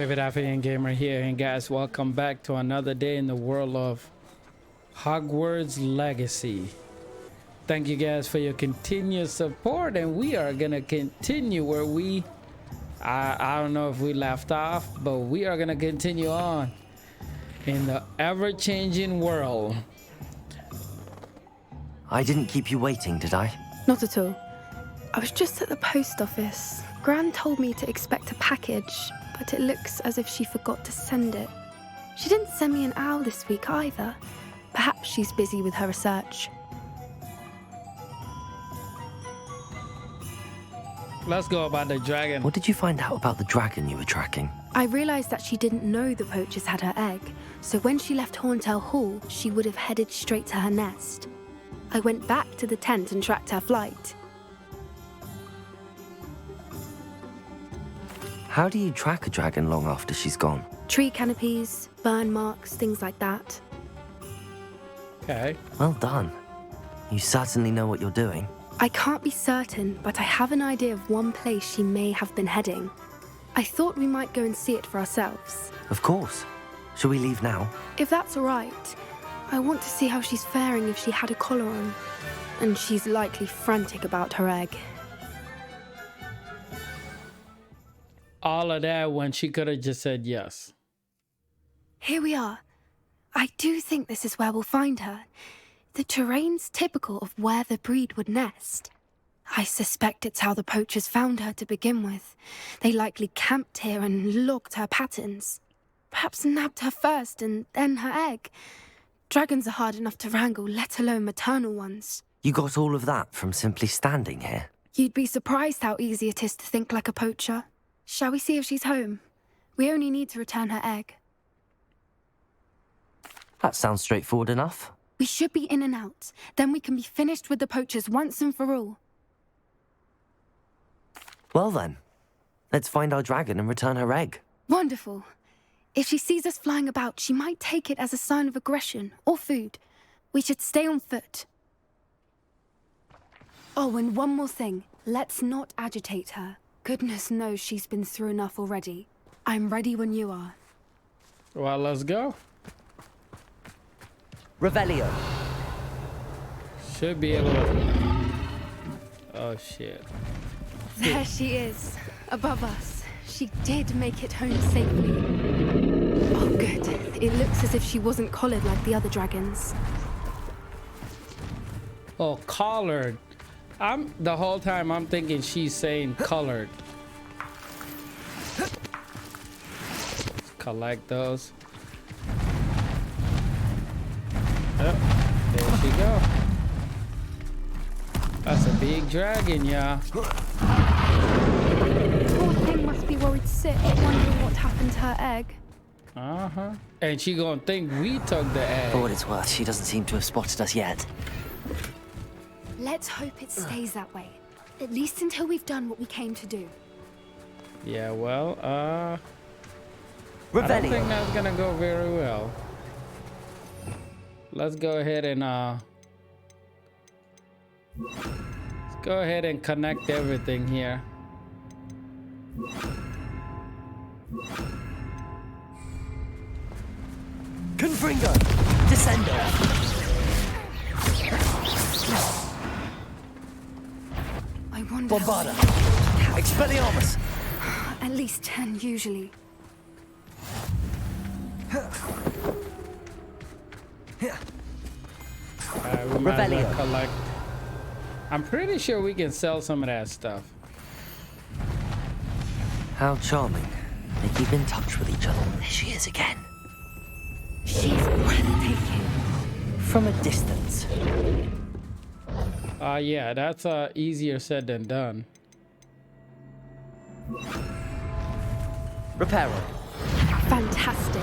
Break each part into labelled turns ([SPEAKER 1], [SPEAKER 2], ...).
[SPEAKER 1] David Affian Gamer here, and guys, welcome back to another day in the world of Hogwarts Legacy. Thank you guys for your continuous support, and we are gonna continue where I don't know if we left off, but we are gonna continue on in the ever-changing world.
[SPEAKER 2] I didn't keep you waiting, did I?
[SPEAKER 3] Not at all. I was just at the post office. Gran told me to expect a package, but it looks as if she forgot to send it. She didn't send me an owl this week either. Perhaps she's busy with her research.
[SPEAKER 1] Let's go about the dragon.
[SPEAKER 2] What did you find out about the dragon you were tracking?
[SPEAKER 3] I realised that she didn't know the poachers had her egg, so when she left Horntail Hall, she would have headed straight to her nest. I went back to the tent and tracked her flight.
[SPEAKER 2] How do you track a dragon long after she's gone?
[SPEAKER 3] Tree canopies, burn marks, things like that.
[SPEAKER 1] Okay.
[SPEAKER 2] Well done. You certainly know what you're doing.
[SPEAKER 3] I can't be certain, but I have an idea of one place she may have been heading. I thought we might go and see it for ourselves.
[SPEAKER 2] Of course. Shall we leave now?
[SPEAKER 3] If that's all right, I want to see how she's faring if she had a collar on. And she's likely frantic about her egg.
[SPEAKER 1] All of that when she could have just said yes.
[SPEAKER 3] Here we are. I do think this is where we'll find her. The terrain's typical of where the breed would nest. I suspect it's how the poachers found her to begin with. They likely camped here and logged her patterns. Perhaps nabbed her first and then her egg. Dragons are hard enough to wrangle, let alone maternal ones.
[SPEAKER 2] You got all of that from simply standing here?
[SPEAKER 3] You'd be surprised how easy it is to think like a poacher. Shall we see if she's home? We only need to return her egg.
[SPEAKER 2] That sounds straightforward enough.
[SPEAKER 3] We should be in and out. Then we can be finished with the poachers once and for all.
[SPEAKER 2] Well then, let's find our dragon and return her egg.
[SPEAKER 3] Wonderful. If she sees us flying about, she might take it as a sign of aggression or food. We should stay on foot. Oh, and one more thing. Let's not agitate her. Goodness knows she's been through enough already. I'm ready when you are.
[SPEAKER 1] Well, let's go.
[SPEAKER 2] Revelio.
[SPEAKER 1] Should be able to... Oh, shit.
[SPEAKER 3] There she is, above us. She did make it home safely. Oh, good. It looks as if she wasn't collared like the other dragons.
[SPEAKER 1] Oh, collared. The whole time I'm thinking she's saying colored. Let's collect those. Yep, there she go. That's a big dragon, yeah.
[SPEAKER 3] Poor thing must be worried sick, wondering what happened to her egg.
[SPEAKER 1] Uh-huh. And she gonna think we took the egg.
[SPEAKER 2] For what it's worth, she doesn't seem to have spotted us yet.
[SPEAKER 3] Let's hope it stays that way. At least until we've done what we came to do.
[SPEAKER 1] Yeah, well, I
[SPEAKER 2] Revelio.
[SPEAKER 1] don't think that's gonna go very well. Let's go ahead and connect everything here.
[SPEAKER 2] Confringo. Descendo.
[SPEAKER 3] I wonder
[SPEAKER 2] Bombarda. Expelliarmus.
[SPEAKER 3] At least 10 usually.
[SPEAKER 1] We might as well
[SPEAKER 2] Revelio.
[SPEAKER 1] collect. I'm pretty sure we can sell some of that stuff.
[SPEAKER 2] How charming. They keep in touch with each other. There she is again.
[SPEAKER 3] She's breathtaking.
[SPEAKER 2] From a distance.
[SPEAKER 1] Yeah, that's easier said than done.
[SPEAKER 2] Reparo.
[SPEAKER 3] Fantastic.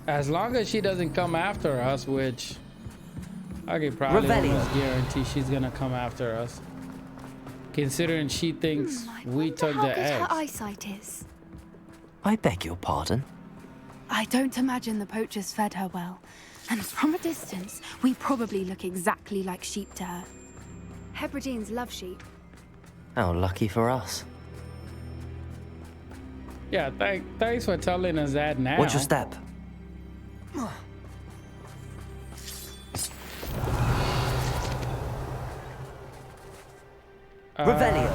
[SPEAKER 1] As long as she doesn't come after us, which I can probably
[SPEAKER 2] Revelio.
[SPEAKER 1] almost guarantee she's gonna come after us. Considering she thinks we took
[SPEAKER 3] how
[SPEAKER 1] the
[SPEAKER 3] good her
[SPEAKER 1] eggs.
[SPEAKER 3] eyesight is.
[SPEAKER 2] I beg your pardon.
[SPEAKER 3] I don't imagine the poachers fed her well. And from a distance, we probably look exactly like sheep to her. Hebrideans love sheep.
[SPEAKER 2] How lucky for us.
[SPEAKER 1] Yeah, thanks for telling us that now.
[SPEAKER 2] Watch your step. Revelio.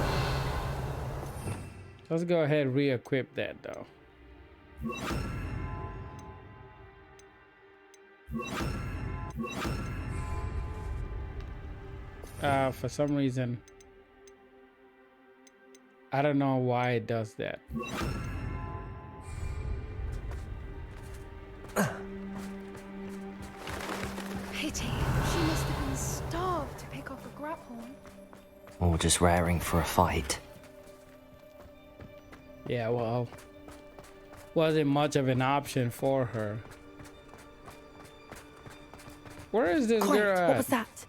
[SPEAKER 1] Let's go ahead and re-equip that though. For some reason, I don't know why it does that.
[SPEAKER 3] Pity. She must have been starved to pick off a grabhorn.
[SPEAKER 2] Or just raring for a fight.
[SPEAKER 1] Yeah, well, wasn't much of an option for her. Where is this
[SPEAKER 3] Quiet,
[SPEAKER 1] girl at?
[SPEAKER 3] what was that?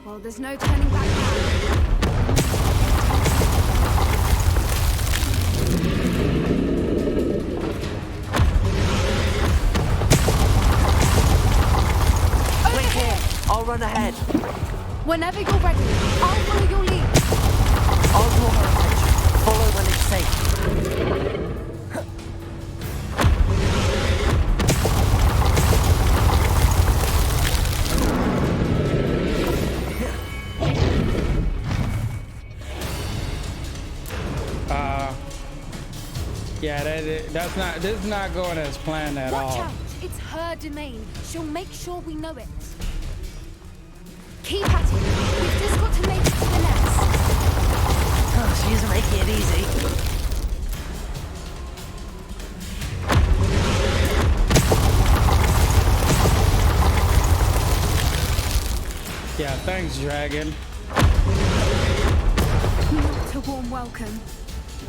[SPEAKER 3] Well, there's no turning back now.
[SPEAKER 2] Wait here. I'll run ahead.
[SPEAKER 3] Whenever you're ready, I'll follow your lead.
[SPEAKER 2] I'll draw her attention. Follow when it's safe.
[SPEAKER 1] Yeah, this is not going as planned at all.
[SPEAKER 3] Watch out! It's her domain. She'll make sure we know it. Keep at it. We've just got to make it to the nest.
[SPEAKER 2] Oh, she isn't making it easy.
[SPEAKER 1] Yeah, thanks, Dragon.
[SPEAKER 3] Not a warm welcome.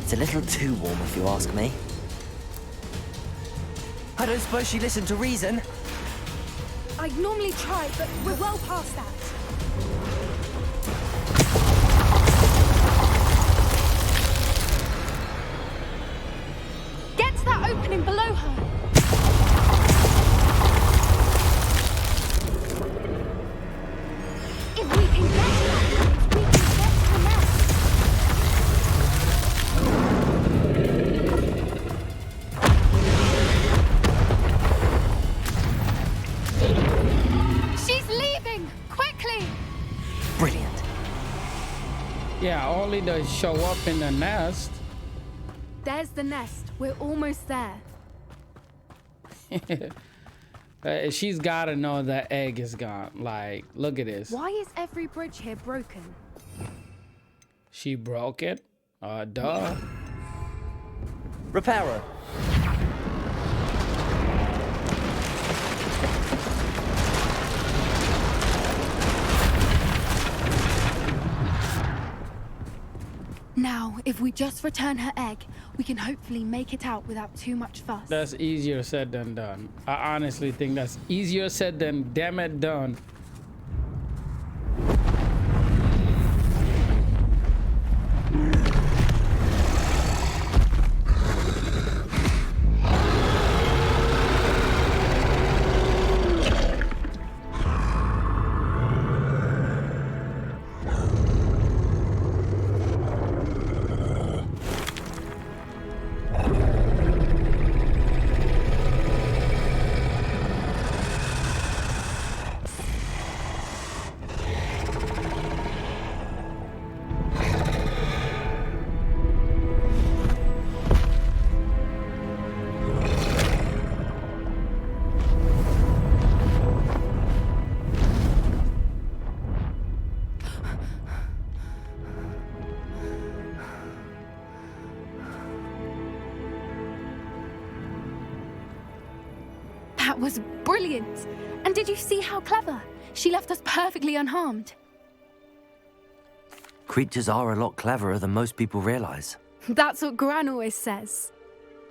[SPEAKER 2] It's a little too warm if you ask me. I don't suppose she listened to reason.
[SPEAKER 3] I'd normally try, but we're well past that. Get to that opening below her. If we can get to that place, we can get to the nest. She's leaving! Quickly!
[SPEAKER 2] Brilliant.
[SPEAKER 1] Yeah, only to show up in the nest.
[SPEAKER 3] There's the nest. We're almost there.
[SPEAKER 1] She's got to know the egg is gone. Like, look at this.
[SPEAKER 3] Why is every bridge here broken?
[SPEAKER 1] She broke it? Duh.
[SPEAKER 2] Reparo.
[SPEAKER 3] Now, if we just return her egg, we can hopefully make it out without too much fuss.
[SPEAKER 1] That's easier said than done. I honestly think that's easier said than damn it done.
[SPEAKER 3] That was brilliant. And did you see how clever? She left us perfectly unharmed.
[SPEAKER 2] Creatures are a lot cleverer than most people realize.
[SPEAKER 3] That's what Gran always says.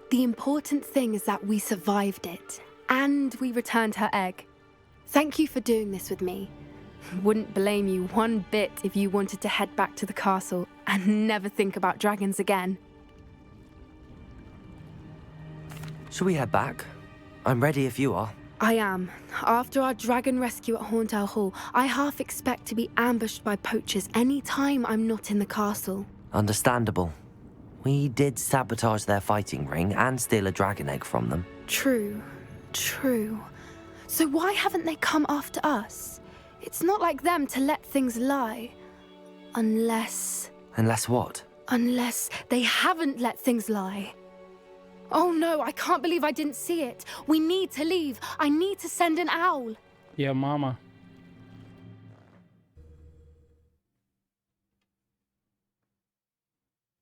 [SPEAKER 3] The important thing is that we survived it, and we returned her egg. Thank you for doing this with me. Wouldn't blame you one bit if you wanted to head back to the castle and never think about dragons again.
[SPEAKER 2] Should we head back? I'm ready if you are.
[SPEAKER 3] I am. After our dragon rescue at Hauntow Hall, I half expect to be ambushed by poachers any time I'm not in the castle.
[SPEAKER 2] Understandable. We did sabotage their fighting ring and steal a dragon egg from them.
[SPEAKER 3] True. So why haven't they come after us? It's not like them to let things lie. Unless
[SPEAKER 2] what?
[SPEAKER 3] Unless they haven't let things lie. Oh no, I can't believe I didn't see it. We need to leave. I need to send an owl.
[SPEAKER 1] Yeah, mama.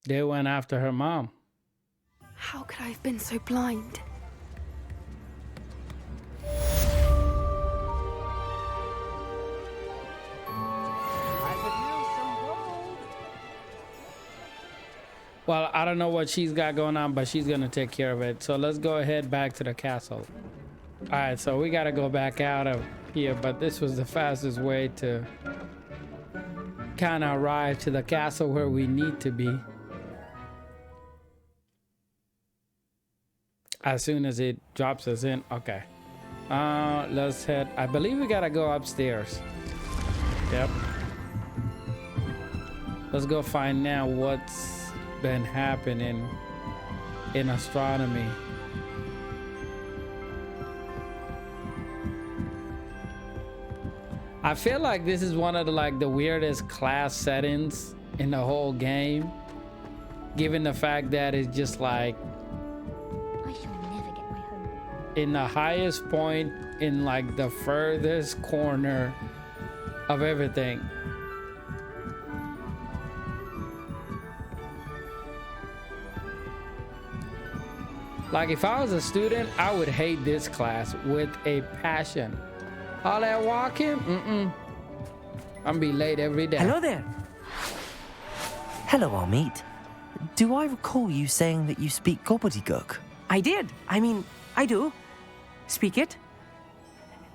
[SPEAKER 1] They went after her mom.
[SPEAKER 3] How could I have been so blind?
[SPEAKER 1] Well, I don't know what she's got going on, but she's gonna take care of it. So let's go ahead back to the castle. All right, so we gotta go back out of here, but this was the fastest way to kind of arrive to the castle where we need to be. As soon as it drops us in. Okay. Let's head. I believe we gotta go upstairs. Yep. Let's go find out what's been happening in astronomy. I feel like this is one of the weirdest class settings in the whole game, given the fact that it's just like
[SPEAKER 4] I shall never get my home.
[SPEAKER 1] in the highest point in like the furthest corner of everything. Like if I was a student, I would hate this class with a passion. All that walking, I'm be late every day.
[SPEAKER 2] Hello there. Hello, Hogsmeade. Do I recall you saying that you speak gobbledygook?
[SPEAKER 5] I did. I mean, I do. Speak it.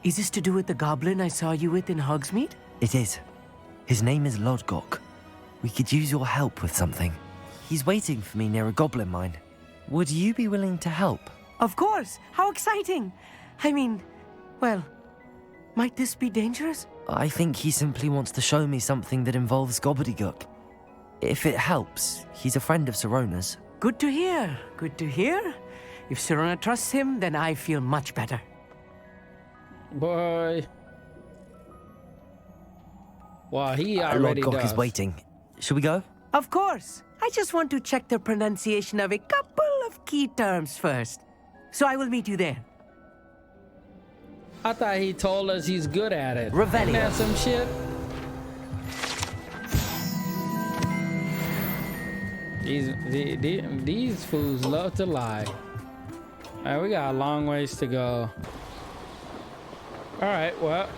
[SPEAKER 5] Is this to do with the goblin I saw you with in Hogsmeade?
[SPEAKER 2] It is. His name is Lodgok. We could use your help with something. He's waiting for me near a goblin mine. Would you be willing to help?
[SPEAKER 5] Of course. How exciting. I mean, well, might this be dangerous?
[SPEAKER 2] I think he simply wants to show me something that involves gobbledygook. If it helps, he's a friend of Sirona's.
[SPEAKER 5] Good to hear. Good to hear. If Sirona trusts him, then I feel much better.
[SPEAKER 1] Boy. Well, he already
[SPEAKER 2] Lodgok
[SPEAKER 1] does.
[SPEAKER 2] is waiting. Should we go?
[SPEAKER 5] Of course. I just want to check the pronunciation of a couple of key terms first. So I will meet you there.
[SPEAKER 1] I thought he told us he's good at it.
[SPEAKER 2] Revelio.
[SPEAKER 1] Isn't that some shit? These fools love to lie. All right, we got a long ways to go. All right, well,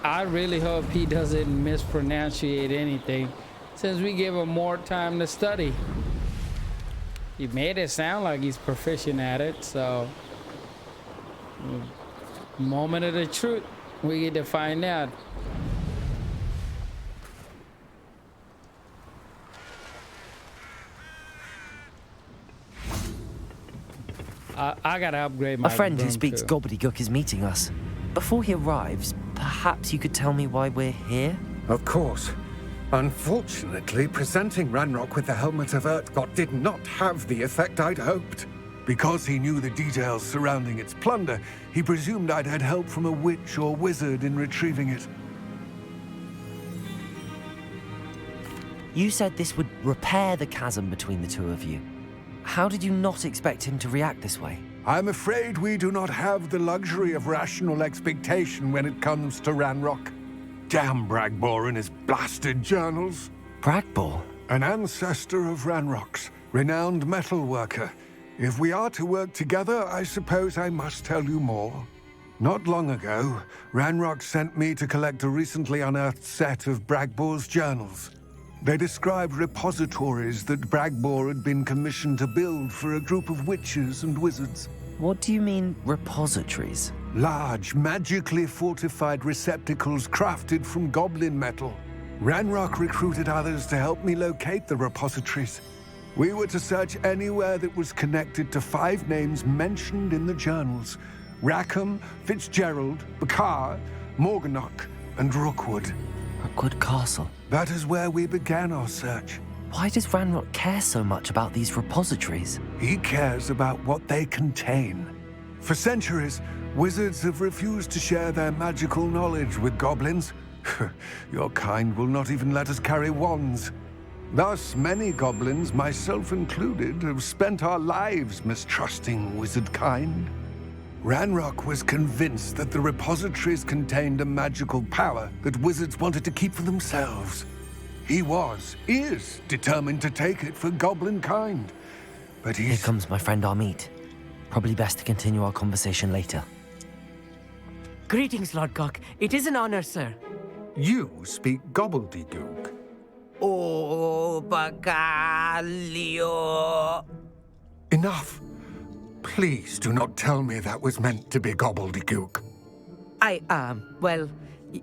[SPEAKER 1] I really hope he doesn't mispronunciate anything, since we give him more time to study. He made it sound like he's proficient at it, so moment of the truth, we get to find out. I gotta upgrade my
[SPEAKER 2] A friend who
[SPEAKER 1] broom
[SPEAKER 2] speaks
[SPEAKER 1] too.
[SPEAKER 2] gobbledygook is meeting us. Before he arrives, perhaps you could tell me why we're here?
[SPEAKER 6] Of course. Unfortunately, presenting Ranrock with the Helmet of Urtkot did not have the effect I'd hoped. Because he knew the details surrounding its plunder, he presumed I'd had help from a witch or wizard in retrieving it.
[SPEAKER 2] You said this would repair the chasm between the two of you. How did you not expect him to react this way?
[SPEAKER 6] I'm afraid we do not have the luxury of rational expectation when it comes to Ranrock. Damn Bragbor and his blasted journals.
[SPEAKER 2] Bragbor?
[SPEAKER 6] An ancestor of Ranrock's, renowned metal worker. If we are to work together, I suppose I must tell you more. Not long ago, Ranrock sent me to collect a recently unearthed set of Bragbor's journals. They described repositories that Bragbor had been commissioned to build for a group of witches and wizards.
[SPEAKER 2] What do you mean, repositories?
[SPEAKER 6] Large, magically fortified receptacles crafted from goblin metal. Ranrock recruited others to help me locate the repositories. We were to search anywhere that was connected to 5 names mentioned in the journals: Rackham, Fitzgerald, Bakar, Morganach, and Rookwood.
[SPEAKER 2] Rookwood Castle.
[SPEAKER 6] That is where we began our search.
[SPEAKER 2] Why does Ranrock care so much about these repositories?
[SPEAKER 6] He cares about what they contain. For centuries, wizards have refused to share their magical knowledge with goblins. Your kind will not even let us carry wands. Thus, many goblins, myself included, have spent our lives mistrusting wizard kind. Ranrock was convinced that the repositories contained a magical power that wizards wanted to keep for themselves. He is determined to take it for goblin kind. But
[SPEAKER 2] Here comes my friend Hogsmeade. Probably best to continue our conversation later.
[SPEAKER 5] Greetings, Lord Gok. It is an honor, sir.
[SPEAKER 6] You speak gobbledygook.
[SPEAKER 5] Oh, Bacalio.
[SPEAKER 6] Enough. Please do not tell me that was meant to be gobbledygook.
[SPEAKER 5] Well,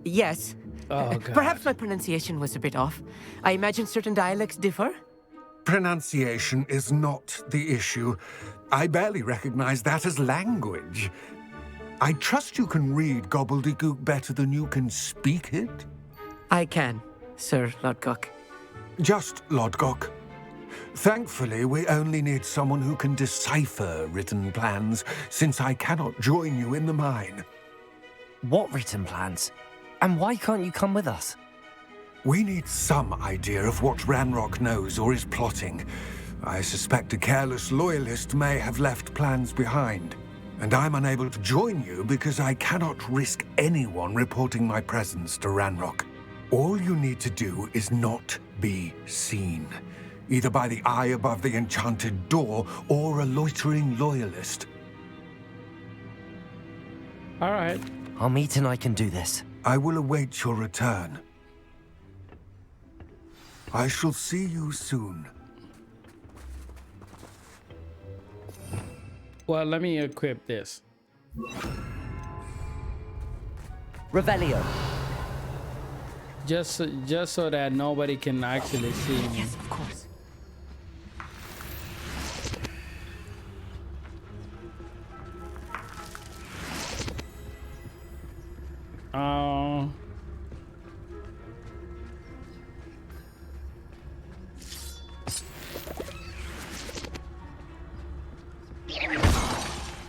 [SPEAKER 5] yes.
[SPEAKER 1] Oh, God.
[SPEAKER 5] Perhaps my pronunciation was a bit off. I imagine certain dialects differ.
[SPEAKER 6] Pronunciation is not the issue. I barely recognize that as language. I trust you can read gobbledygook better than you can speak it?
[SPEAKER 5] I can, Sir Lord Gok.
[SPEAKER 6] Just Lodgok. Thankfully, we only need someone who can decipher written plans, since I cannot join you in the mine.
[SPEAKER 2] What written plans? And why can't you come with us?
[SPEAKER 6] We need some idea of what Ranrock knows or is plotting. I suspect a careless loyalist may have left plans behind. And I'm unable to join you because I cannot risk anyone reporting my presence to Ranrock. All you need to do is not be seen, either by the eye above the enchanted door or a loitering loyalist.
[SPEAKER 1] All right.
[SPEAKER 2] Hogsmeade and I can do this.
[SPEAKER 6] I will await your return. I shall see you soon.
[SPEAKER 1] Well, let me equip this.
[SPEAKER 2] Revelio.
[SPEAKER 1] Just so that nobody can actually see me.
[SPEAKER 5] Yes, of course.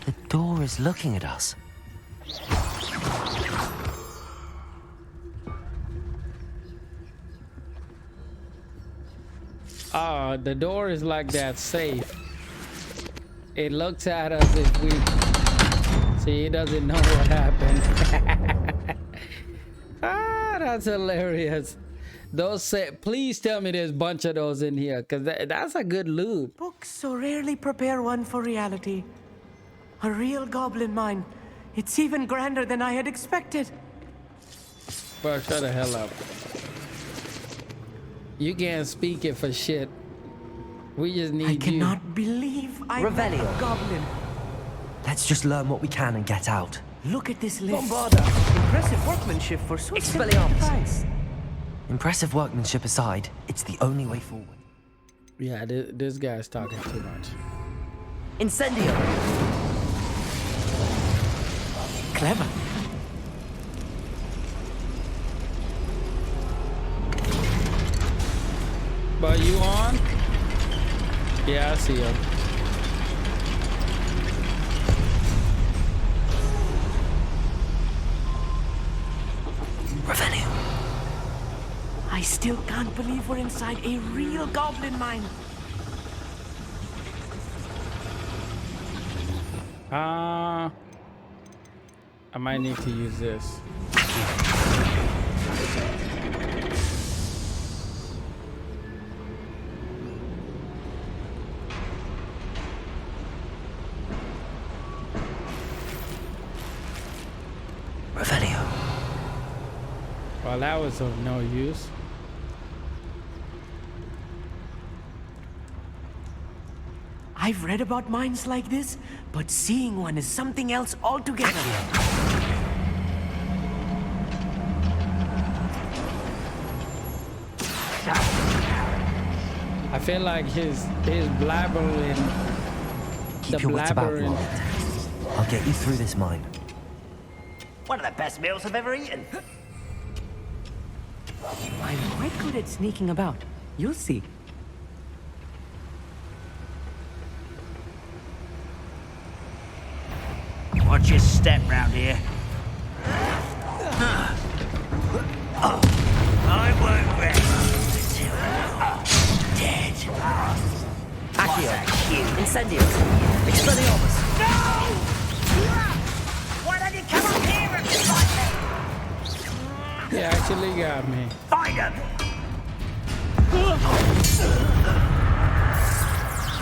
[SPEAKER 2] The door is looking at us.
[SPEAKER 1] The door is like that safe. It looks at us if we see. It doesn't know what happened. That's hilarious. Those say, please tell me there's a bunch of those in here, because that's a good loot.
[SPEAKER 5] Books so rarely prepare one for reality. A real goblin mine. It's even grander than I had expected.
[SPEAKER 1] Bro, shut the hell up. You can't speak it for shit. We just need
[SPEAKER 5] I
[SPEAKER 1] you.
[SPEAKER 5] cannot believe I'm
[SPEAKER 2] Revelio.
[SPEAKER 5] a goblin.
[SPEAKER 2] Let's just learn what we can and get out.
[SPEAKER 5] Look at this list.
[SPEAKER 2] Bombarda.
[SPEAKER 5] Impressive workmanship for so simple a
[SPEAKER 2] Expelliarmus.
[SPEAKER 5] price.
[SPEAKER 2] Impressive workmanship aside, it's the only way forward.
[SPEAKER 1] Yeah, this guy's talking too much.
[SPEAKER 2] Incendio.
[SPEAKER 5] Clever.
[SPEAKER 1] But you on? Yeah, I see him.
[SPEAKER 2] Revelio.
[SPEAKER 5] I still can't believe we're inside a real goblin mine.
[SPEAKER 1] I might need to use this.
[SPEAKER 2] Revelio.
[SPEAKER 1] Well, that was of no use.
[SPEAKER 5] I've read about mines like this, but seeing one is something else altogether.
[SPEAKER 1] I feel like his blabbering.
[SPEAKER 2] Keep
[SPEAKER 1] The
[SPEAKER 2] your wits about you,
[SPEAKER 1] blabbering.
[SPEAKER 2] Amit. I'll get you through this mine.
[SPEAKER 7] One of the best meals I've ever eaten.
[SPEAKER 5] I'm quite good at sneaking about. You'll see.
[SPEAKER 7] Watch your step round here. I won't rest until you're dead.
[SPEAKER 8] Accio. Incendio. Expelliarmus.
[SPEAKER 7] No! Why don't you come up here and fight me?
[SPEAKER 1] He actually got me.
[SPEAKER 7] Find him!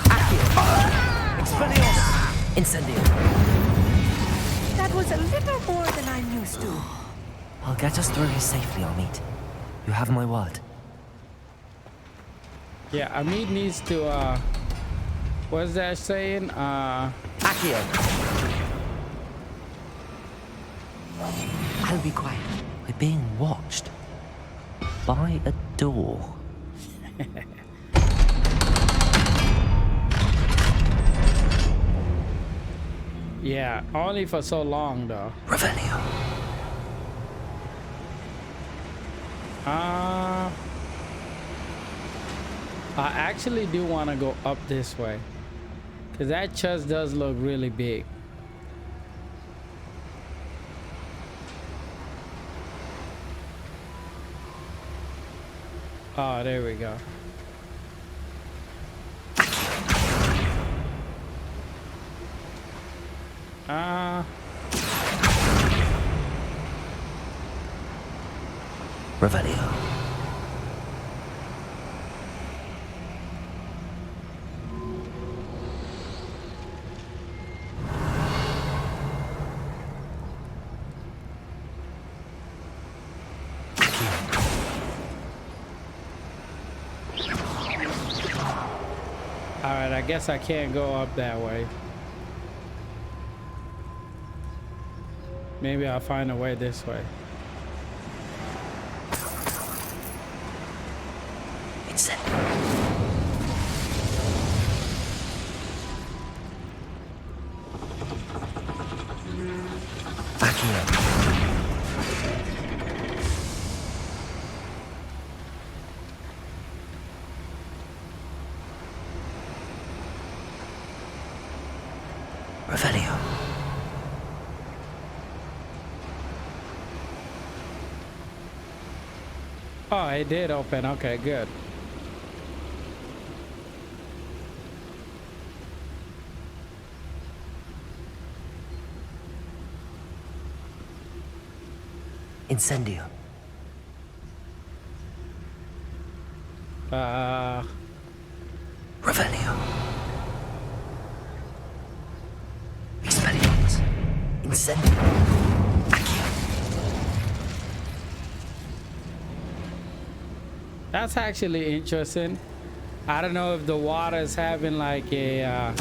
[SPEAKER 8] Accio. Expelliarmus. Incendio.
[SPEAKER 5] That was a little more than I'm used to.
[SPEAKER 2] I'll get us through here safely, Amit. You have my word.
[SPEAKER 1] Yeah, Amit needs to, what's that saying?
[SPEAKER 8] Accio.
[SPEAKER 5] I'll be quiet.
[SPEAKER 2] We're being watched. By a door.
[SPEAKER 1] Yeah, only for so long though.
[SPEAKER 2] Revelio.
[SPEAKER 1] I actually do want to go up this way, because that chest does look really big. Oh, there we go.
[SPEAKER 2] Revelio.
[SPEAKER 1] Alright, I guess I can't go up that way. Maybe I'll find a way this way.
[SPEAKER 2] It's it. Accio. Revelio.
[SPEAKER 1] Oh, it did open. Okay, good.
[SPEAKER 2] Incendio. Revelio. Expelliarmus. Incendio. Accio.
[SPEAKER 1] That's actually interesting. I don't know if the water is having like a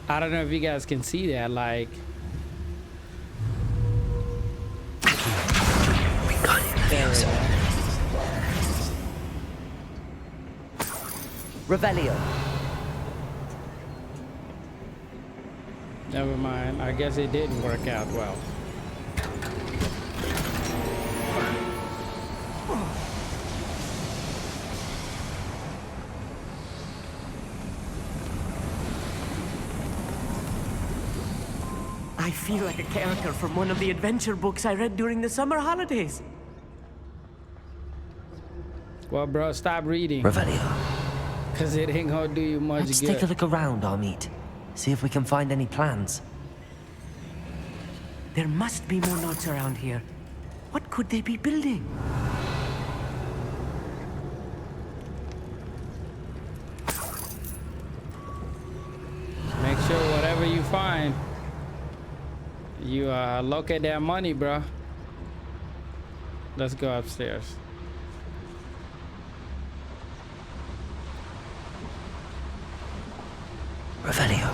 [SPEAKER 1] I don't know if you guys can see that, like
[SPEAKER 8] Revelio.
[SPEAKER 1] never mind. I guess it didn't work out well.
[SPEAKER 5] I feel like a character from one of the adventure books I read during the summer holidays.
[SPEAKER 1] Well, bro, stop reading,
[SPEAKER 2] Revelio.
[SPEAKER 1] because it ain't gonna do you much
[SPEAKER 2] Let's
[SPEAKER 1] good.
[SPEAKER 2] take a look around, Amit. See if we can find any plans.
[SPEAKER 5] There must be more notes around here. What could they be building?
[SPEAKER 1] you locate that money, bro. Let's go upstairs.
[SPEAKER 2] Revelio.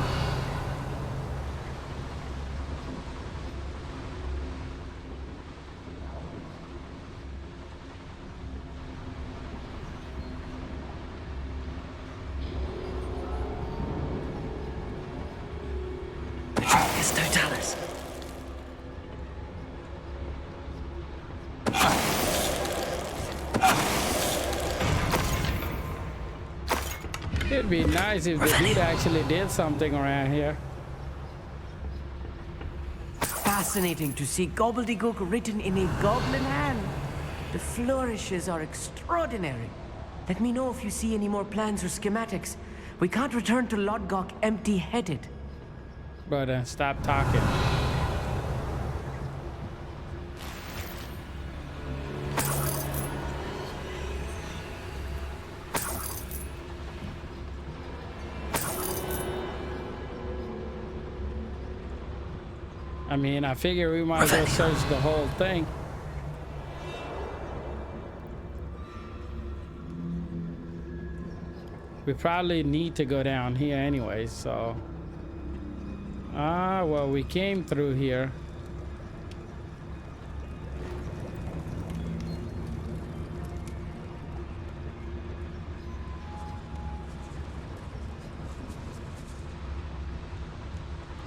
[SPEAKER 2] It's Totalis.
[SPEAKER 1] It'd be nice if the dude actually did something around here.
[SPEAKER 5] Fascinating to see gobbledygook written in a goblin hand. The flourishes are extraordinary. Let me know if you see any more plans or schematics. We can't return to Lodgok empty-headed.
[SPEAKER 1] Bro, then stop talking. I mean, I figure we might as well search the whole thing. We probably need to go down here anyway, so. Well, we came through here.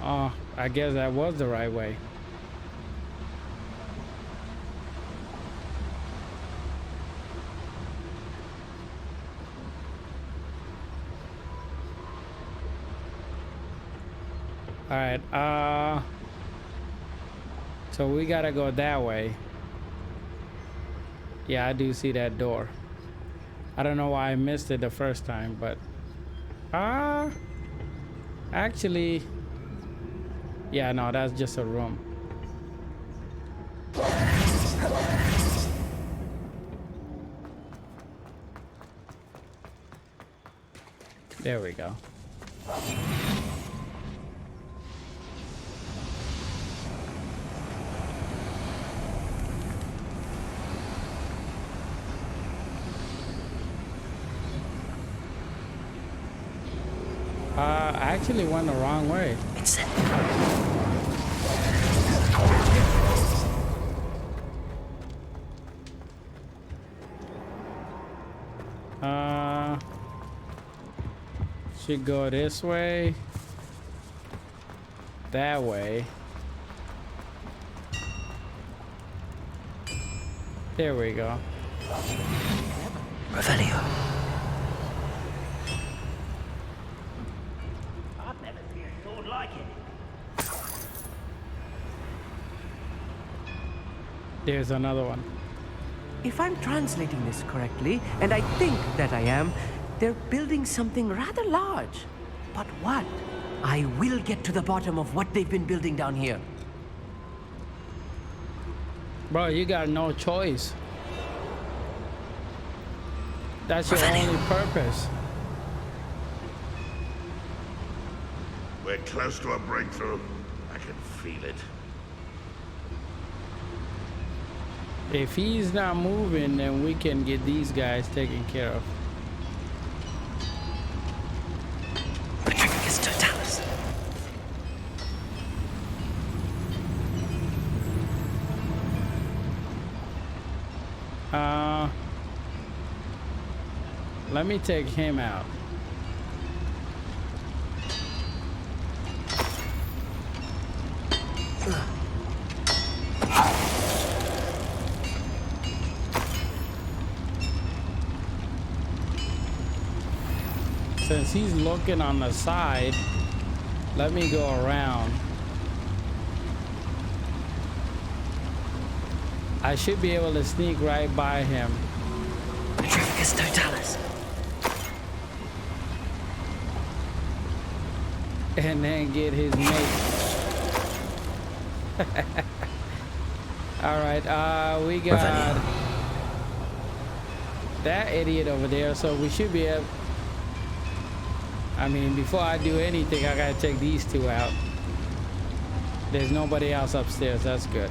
[SPEAKER 1] Oh, I guess that was the right way. All right, so we gotta go that way. Yeah, I do see that door. I don't know why I missed it the first time, but actually, yeah, no, that's just a room. There we go. I actually went the wrong way.
[SPEAKER 2] It's it.
[SPEAKER 1] Should go this way. That way. There we go.
[SPEAKER 2] Revelio.
[SPEAKER 7] I've never seen a sword like it.
[SPEAKER 1] There's another one.
[SPEAKER 5] If I'm translating this correctly, and I think that I am, they're building something rather large. But what? I will get to the bottom of what they've been building down here.
[SPEAKER 1] Bro, you got no choice. That's your only purpose.
[SPEAKER 9] We're close to a breakthrough. I can feel it.
[SPEAKER 1] If he's not moving, then we can get these guys taken care of.
[SPEAKER 2] It's Totalis.
[SPEAKER 1] Let me take him out. Since he's looking on the side, let me go around. I should be able to sneak right by him.
[SPEAKER 2] It's Totalis.
[SPEAKER 1] And then get his mate. All right, we got that idiot over there, so we should be able. I mean, before I do anything, I gotta take these two out. There's nobody else upstairs. That's good.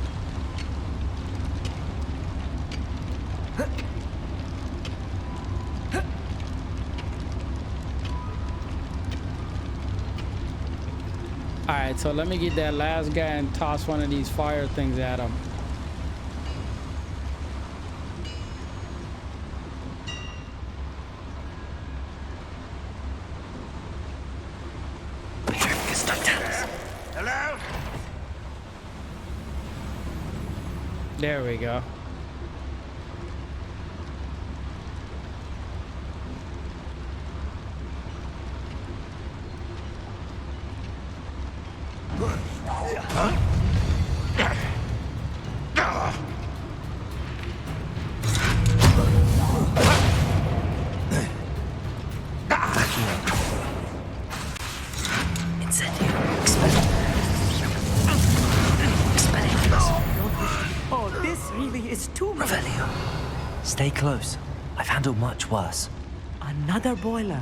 [SPEAKER 1] Alright, so let me get that last guy and toss one of these fire things at him.
[SPEAKER 9] Hello?
[SPEAKER 1] There we go.
[SPEAKER 2] Stay close. I've handled much worse.
[SPEAKER 5] Another boiler.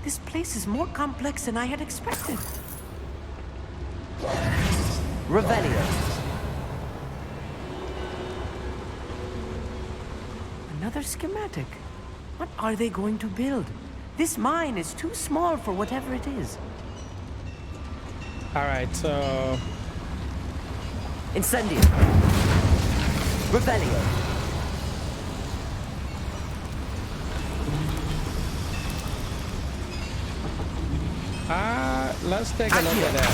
[SPEAKER 5] This place is more complex than I had expected.
[SPEAKER 2] Revelio.
[SPEAKER 5] Another schematic. What are they going to build? This mine is too small for whatever it is.
[SPEAKER 1] Alright, so...
[SPEAKER 2] Incendio. Revelio.
[SPEAKER 1] Let's take a look at that.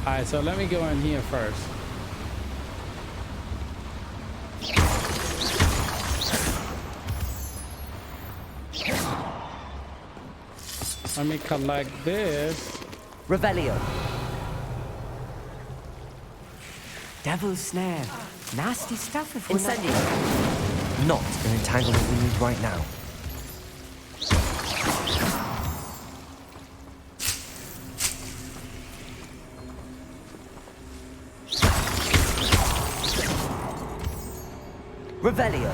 [SPEAKER 1] Alright, so let me go in here first. Let me collect this.
[SPEAKER 2] Revelio.
[SPEAKER 5] Devil's snare. Nasty stuff if we're not...
[SPEAKER 2] Incendio. Not an entanglement we need right now. Revelio.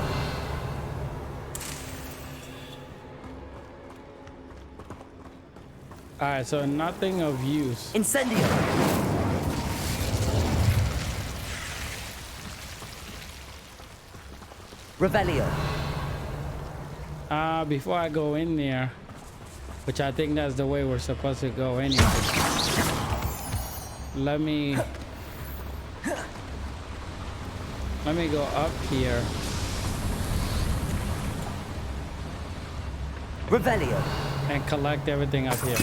[SPEAKER 1] Alright, so nothing of use.
[SPEAKER 2] Incendio. Revelio.
[SPEAKER 1] Before I go in there, which I think that's the way we're supposed to go anyway. Let me go up here.
[SPEAKER 2] Revelio.
[SPEAKER 1] And collect everything up here.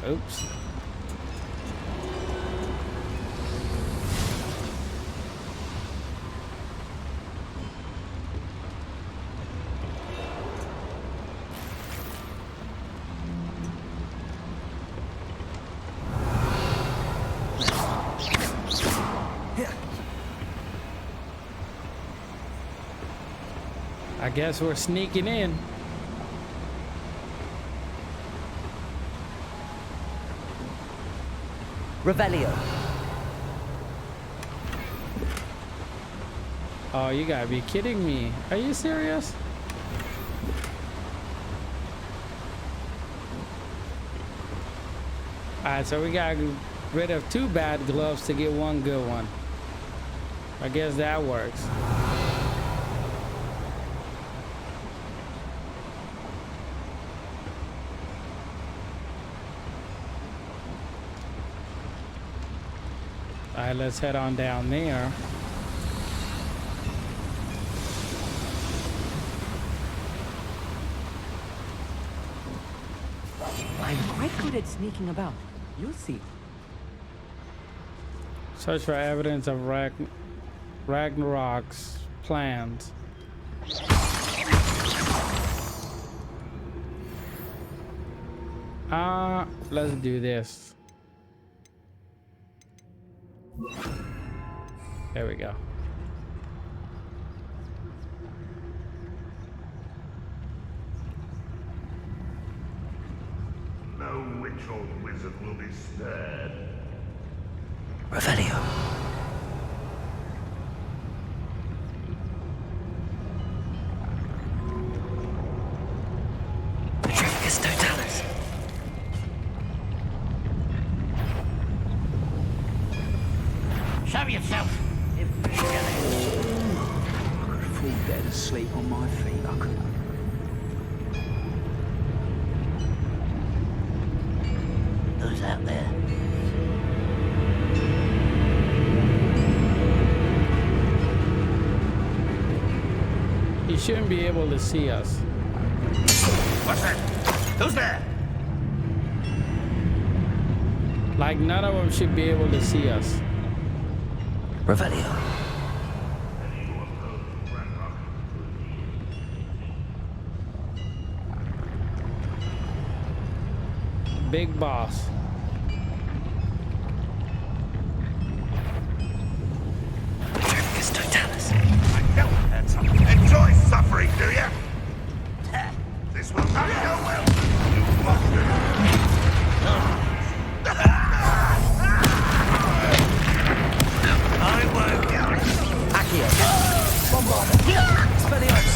[SPEAKER 1] Oops. I guess we're sneaking in.
[SPEAKER 2] Revelio.
[SPEAKER 1] Oh, you gotta be kidding me. Are you serious? Alright, so we got rid of 2 bad gloves to get 1 good one. I guess that works. Alright, let's head on down there.
[SPEAKER 5] I'm quite good at sneaking about. You'll see.
[SPEAKER 1] Search for evidence of Ragnarok's plans. Let's do this. There we go.
[SPEAKER 9] No witch or wizard will be spared.
[SPEAKER 2] Revelio. Ranrock.
[SPEAKER 7] Who's out there?
[SPEAKER 1] He shouldn't be able to see us.
[SPEAKER 9] What's that? Who's there?
[SPEAKER 1] Like, none of them should be able to see us.
[SPEAKER 2] Revelio.
[SPEAKER 1] Big boss.
[SPEAKER 9] I know that's something. Enjoy suffering, do you? This will not go well. You monster.
[SPEAKER 8] I won't. Accio. Bombarda. Expelliarmus.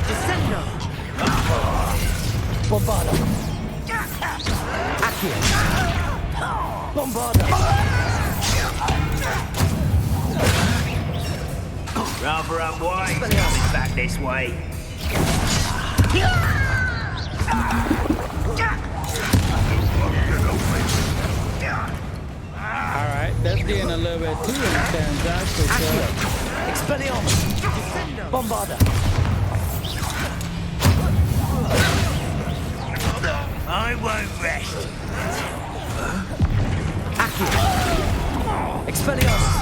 [SPEAKER 8] Descendo. Bombarda. Accio. Bombarda.
[SPEAKER 7] Rather unwise. Coming back this way.
[SPEAKER 1] Alright, that's getting a little bit too intense, that's for sure.
[SPEAKER 8] Expelliarmus. Bombarda.
[SPEAKER 7] I won't rest.
[SPEAKER 8] Accio. Expelliarmus.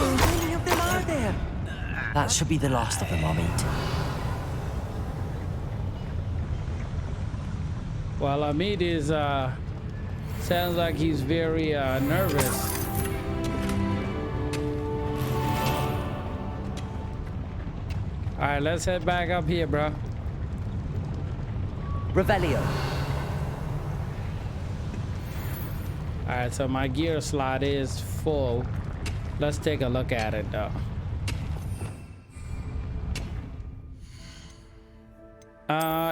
[SPEAKER 8] How many of them are there?
[SPEAKER 2] That should be the last of them, Hogsmeade.
[SPEAKER 1] Well, Hogsmeade is, sounds like he's very nervous. Alright, let's head back up here, bro.
[SPEAKER 8] Revelio.
[SPEAKER 1] Alright, so my gear slot is full. Let's take a look at it, though.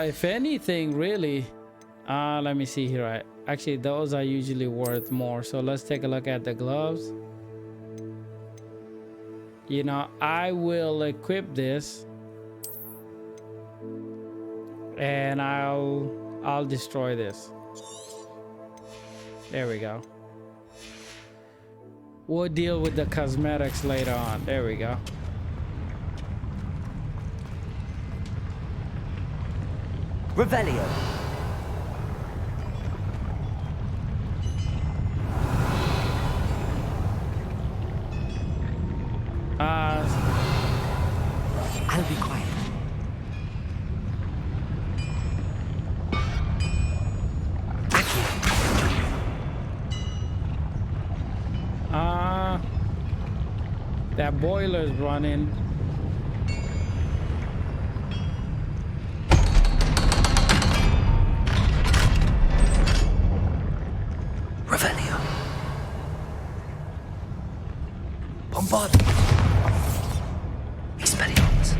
[SPEAKER 1] If anything, really, let me see here. Actually, those are usually worth more. So let's take a look at the gloves. You know, I will equip this, and I'll destroy this. There we go. We'll deal with the cosmetics later on. There we go.
[SPEAKER 8] Revelio.
[SPEAKER 2] I'll be quiet.
[SPEAKER 1] That boiler's running.
[SPEAKER 2] Revelio. Bombard. Expelliarmus.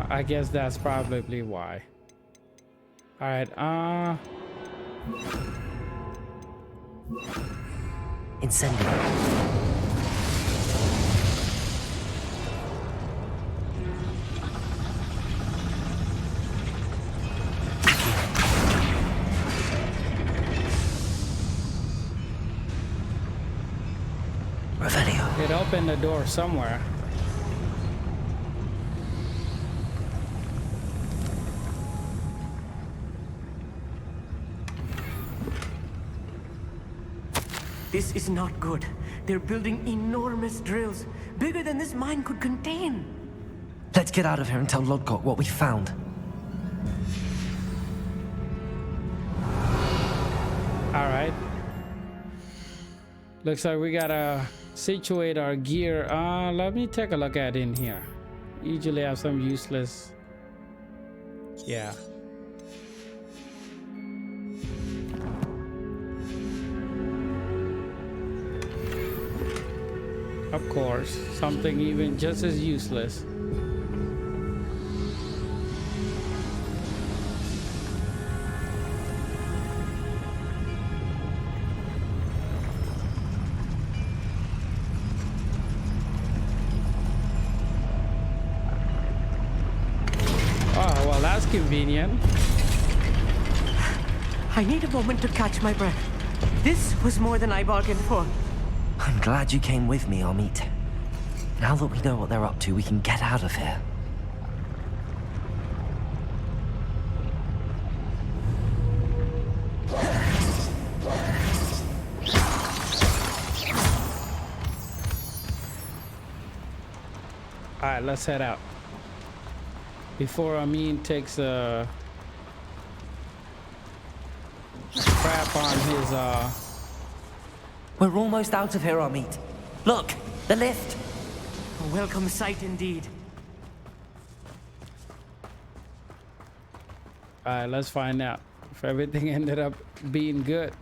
[SPEAKER 1] I guess that's probably why. All right.
[SPEAKER 2] Incendio. Revelio.
[SPEAKER 1] It opened the door somewhere.
[SPEAKER 5] This is not good. They're building enormous drills, bigger than this mine could contain.
[SPEAKER 2] Let's get out of here and tell Lodgok what we found.
[SPEAKER 1] All right. Looks like we gotta situate our gear. Let me take a look at in here. Usually have some useless. Yeah. Of course, something even just as useless. convenient.
[SPEAKER 5] I need a moment to catch my breath. This was more than I bargained for.
[SPEAKER 2] I'm glad you came with me, Hogsmeade. Now that we know what they're up to, we can get out of here.
[SPEAKER 1] Alright, let's head out. Before Amin takes a crap on his
[SPEAKER 2] We're almost out of here, Hogsmeade. Look, the lift.
[SPEAKER 5] A welcome sight indeed.
[SPEAKER 1] Alright, let's find out if everything ended up being good.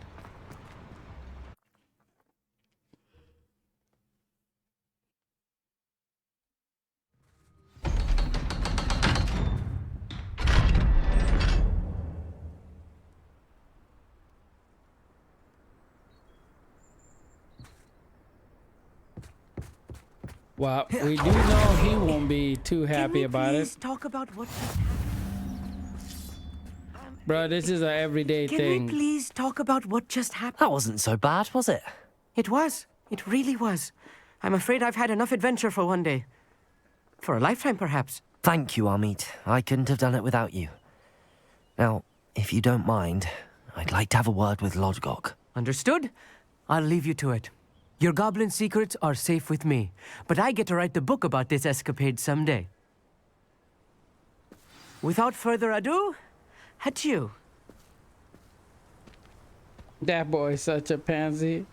[SPEAKER 1] Well, we do know he won't be too happy about it.
[SPEAKER 5] Please talk about what just happened.
[SPEAKER 1] Bro, this is an everyday
[SPEAKER 5] Can
[SPEAKER 1] thing.
[SPEAKER 5] we please talk about what just happened?
[SPEAKER 2] That wasn't so bad, was it?
[SPEAKER 5] It was. It really was. I'm afraid I've had enough adventure for one day. For a lifetime, perhaps.
[SPEAKER 2] Thank you, Hogsmeade. I couldn't have done it without you. Now, if you don't mind, I'd like to have a word with Lodgok.
[SPEAKER 5] Understood? I'll leave you to it. Your goblin secrets are safe with me, but I get to write the book about this escapade someday. Without further ado, adieu.
[SPEAKER 1] That boy's such a pansy.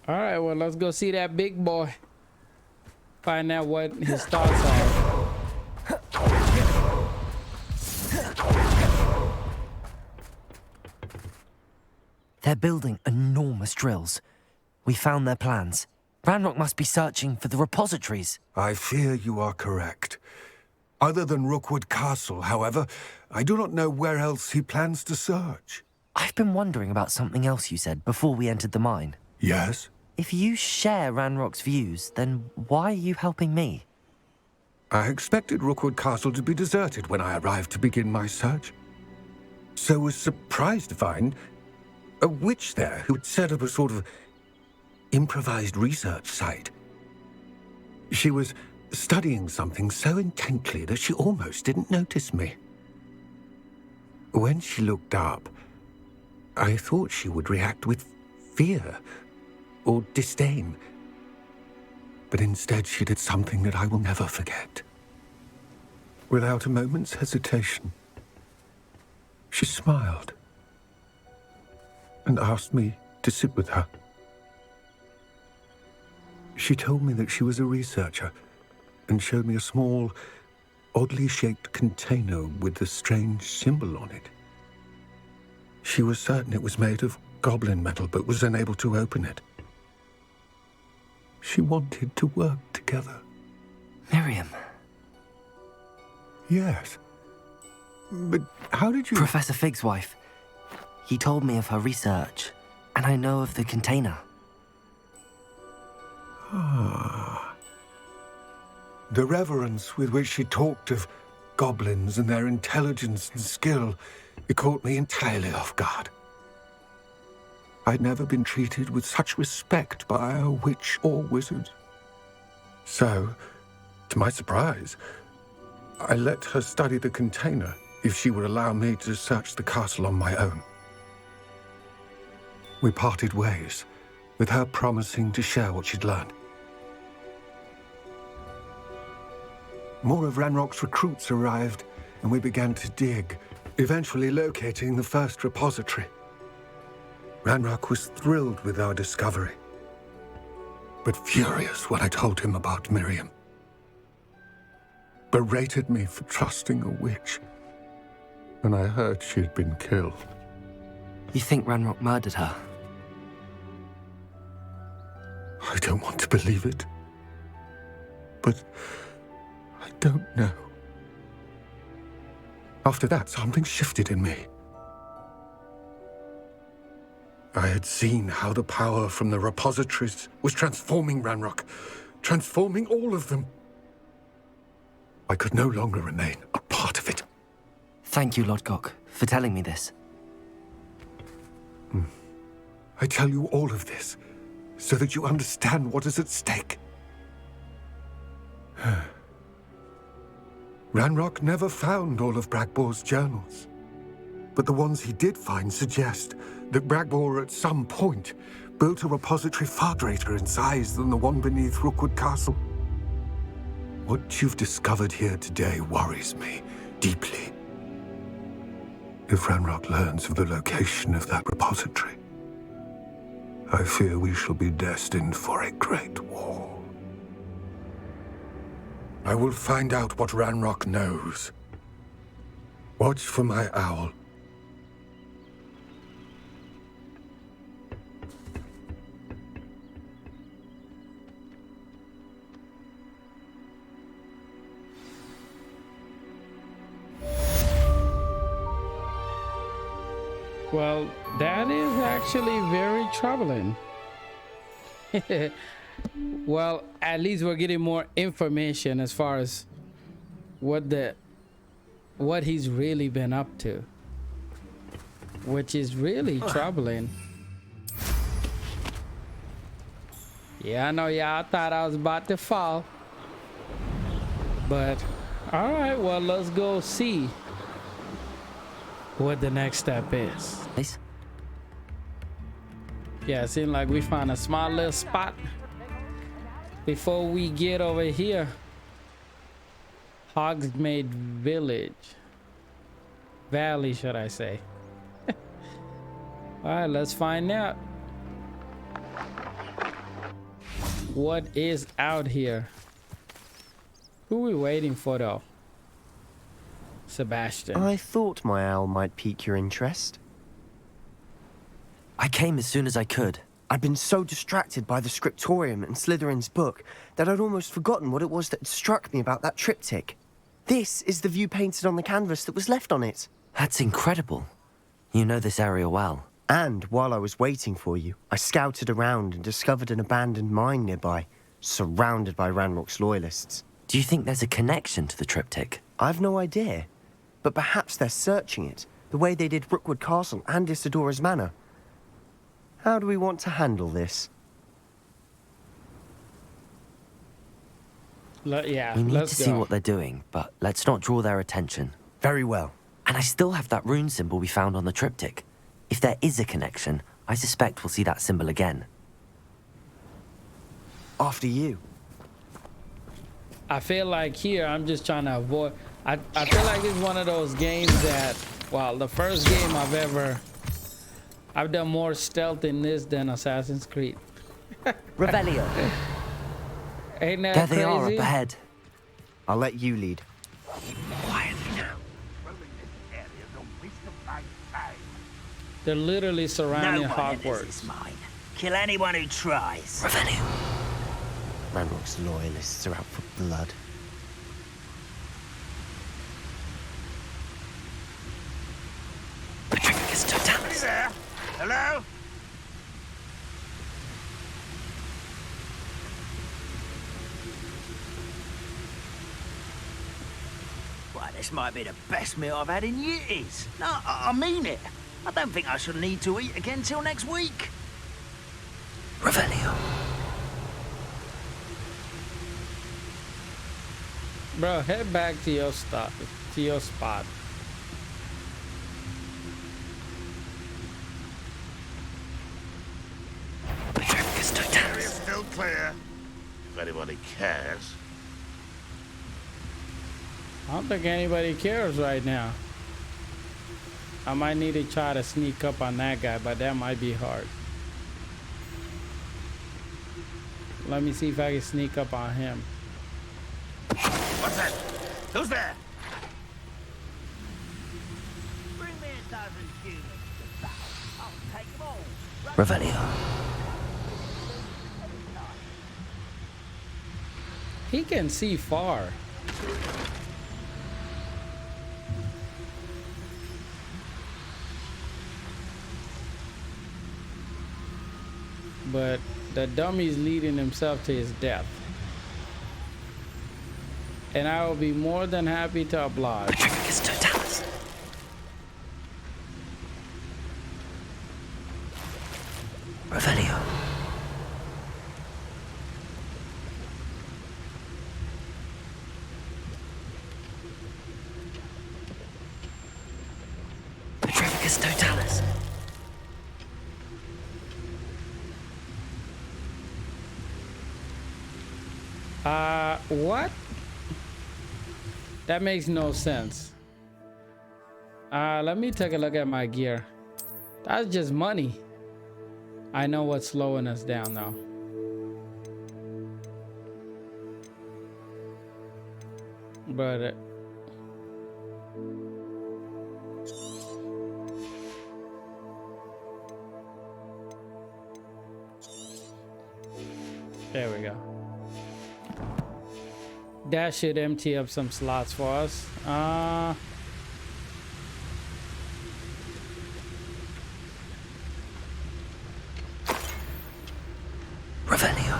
[SPEAKER 1] Alright, well, let's go see that big boy. Find out what his thoughts are.
[SPEAKER 2] They're building enormous drills. We found their plans. Ranrock must be searching for the repositories.
[SPEAKER 6] I fear you are correct. Other than Rookwood Castle, however, I do not know where else he plans to search.
[SPEAKER 2] I've been wondering about something else you said before we entered the mine.
[SPEAKER 6] Yes?
[SPEAKER 2] If you share Ranrock's views, then why are you helping me?
[SPEAKER 6] I expected Rookwood Castle to be deserted when I arrived to begin my search. So was surprised to find a witch there who had set up a sort of improvised research site. She was studying something so intently that she almost didn't notice me. When she looked up, I thought she would react with fear or disdain. But instead she did something that I will never forget. Without a moment's hesitation, she smiled and asked me to sit with her. She told me that she was a researcher and showed me a small, oddly shaped container with a strange symbol on it. She was certain it was made of goblin metal, but was unable to open it. She wanted to work together.
[SPEAKER 2] Miriam.
[SPEAKER 6] Yes. But how did you...
[SPEAKER 2] Professor Fig's wife. He told me of her research, and I know of the container.
[SPEAKER 6] Ah. The reverence with which she talked of goblins and their intelligence and skill, it caught me entirely off guard. I'd never been treated with such respect by a witch or wizard. So, to my surprise, I let her study the container if she would allow me to search the castle on my own. We parted ways, with her promising to share what she'd learned. More of Ranrock's recruits arrived, and we began to dig, eventually locating the first repository. Ranrock was thrilled with our discovery, but furious when I told him about Miriam. Berated me for trusting a witch, and I heard she had been killed.
[SPEAKER 2] You think Ranrock murdered her?
[SPEAKER 6] I don't want to believe it, but I don't know. After that, something shifted in me. I had seen how the power from the repositories was transforming Ranrock, transforming all of them. I could no longer remain a part of it.
[SPEAKER 2] Thank you, Lodgok, for telling me this.
[SPEAKER 6] I tell you all of this so that you understand what is at stake. Ranrock never found all of Bragbor's journals, but the ones he did find suggest that Bragbor at some point built a repository far greater in size than the one beneath Rookwood Castle. What you've discovered here today worries me deeply. If Ranrock learns of the location of that repository, I fear we shall be destined for a great war. I will find out what Ranrock knows. Watch for my owl.
[SPEAKER 1] Well, that is actually very troubling. Well, at least we're getting more information as far as what he's really been up to, which is really troubling. Yeah, I know y'all thought I was about to fall, but all right, well, let's go see what the next step is.
[SPEAKER 2] Nice.
[SPEAKER 1] Yeah, it seems like we found a small little spot before we get over here. Hogsmeade Valley, should I say. All right, let's find out what is out here. Who are we waiting for though? Sebastian.
[SPEAKER 8] I thought my owl might pique your interest.
[SPEAKER 2] I came as soon as I could.
[SPEAKER 8] I'd been so distracted by the scriptorium and Slytherin's book that I'd almost forgotten what it was that struck me about that triptych. This is the view painted on the canvas that was left on it.
[SPEAKER 2] That's incredible. You know this area well.
[SPEAKER 8] And while I was waiting for you, I scouted around and discovered an abandoned mine nearby, surrounded by Ranrock's loyalists.
[SPEAKER 2] Do you think there's a connection to the triptych?
[SPEAKER 8] I've no idea, but perhaps they're searching it, the way they did Rookwood Castle and Isidora's Manor. How do we want to handle this?
[SPEAKER 1] Yeah,
[SPEAKER 2] we need
[SPEAKER 1] let's
[SPEAKER 2] to see
[SPEAKER 1] go.
[SPEAKER 2] what they're doing, but let's not draw their attention.
[SPEAKER 8] Very well.
[SPEAKER 2] And I still have that rune symbol we found on the triptych. If there is a connection, I suspect we'll see that symbol again.
[SPEAKER 8] After you.
[SPEAKER 1] I feel like here I'm just trying to avoid. I feel like it's one of those games that, well, the first game I've done more stealth in this than Assassin's Creed.
[SPEAKER 8] Revelio.
[SPEAKER 1] Ain't that
[SPEAKER 2] There
[SPEAKER 1] crazy?
[SPEAKER 2] they are up ahead.
[SPEAKER 8] I'll let you lead.
[SPEAKER 9] Quietly now. Roaming this area is a waste of my time.
[SPEAKER 1] They're literally surrounding
[SPEAKER 7] No one enters
[SPEAKER 1] Hogwarts.
[SPEAKER 7] this mine. Kill anyone who tries.
[SPEAKER 2] Revelio.
[SPEAKER 8] Ranrock's loyalists are out for blood.
[SPEAKER 2] Petrificus
[SPEAKER 9] Hey
[SPEAKER 2] Totalis.
[SPEAKER 9] there. Hello?
[SPEAKER 7] Why, this might be the best meal I've had in years. No, I mean it. I don't think I shall need to eat again till next week.
[SPEAKER 2] Revelio.
[SPEAKER 1] Bro, head back to your spot.
[SPEAKER 2] Petrificus
[SPEAKER 9] Area's
[SPEAKER 2] Totalis.
[SPEAKER 9] still clear. If anybody cares.
[SPEAKER 1] I don't think anybody cares right now. I might need to try to sneak up on that guy, but that might be hard. Let me see if I can sneak up on him.
[SPEAKER 9] What's that? Who's there?
[SPEAKER 7] Bring me a dozen humans to battle. I'll take them all.
[SPEAKER 2] Revelio.
[SPEAKER 1] He can see far. But the dummy's leading himself to his death. and I will be more than happy to oblige.
[SPEAKER 2] Petrificus totalis. Revelio. Petrificus totalis.
[SPEAKER 1] What? That makes no sense. Let me take a look at my gear. That's just money. I know what's slowing us down though. But there we go. That should empty up some slots for us.
[SPEAKER 2] Revelio.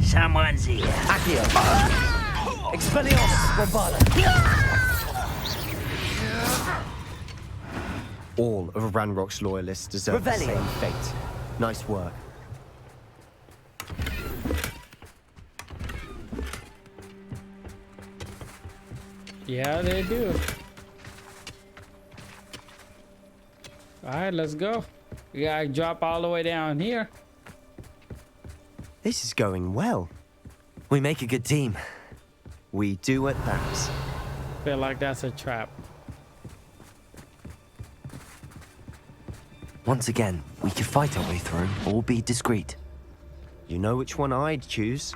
[SPEAKER 7] Someone's here.
[SPEAKER 8] Accio. Expelliarmus Bombala. All of Ranrock's loyalists deserve the same fate. Nice work.
[SPEAKER 1] Yeah, they do. All right, let's go. We gotta drop all the way down here.
[SPEAKER 8] This is going well.
[SPEAKER 2] We make a good team.
[SPEAKER 8] We do at that.
[SPEAKER 1] Feel like that's a trap.
[SPEAKER 2] Once again, we could fight our way through or be discreet.
[SPEAKER 8] You know which one I'd choose.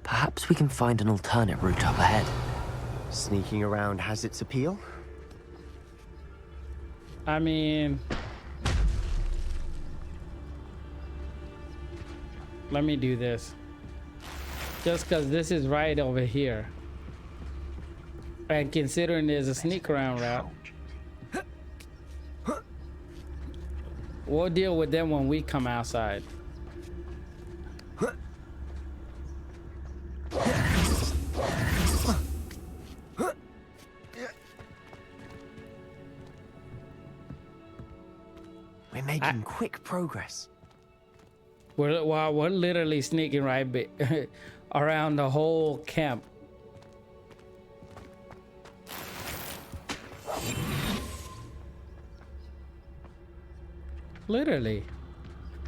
[SPEAKER 2] Perhaps we can find an alternate route up ahead.
[SPEAKER 8] Sneaking around has its appeal.
[SPEAKER 1] I mean, let me do this. Just because this is right over here. And considering there's a sneak around route, we'll deal with them when we come outside.
[SPEAKER 8] We're making quick progress.
[SPEAKER 1] We're literally sneaking right around the whole camp. Literally.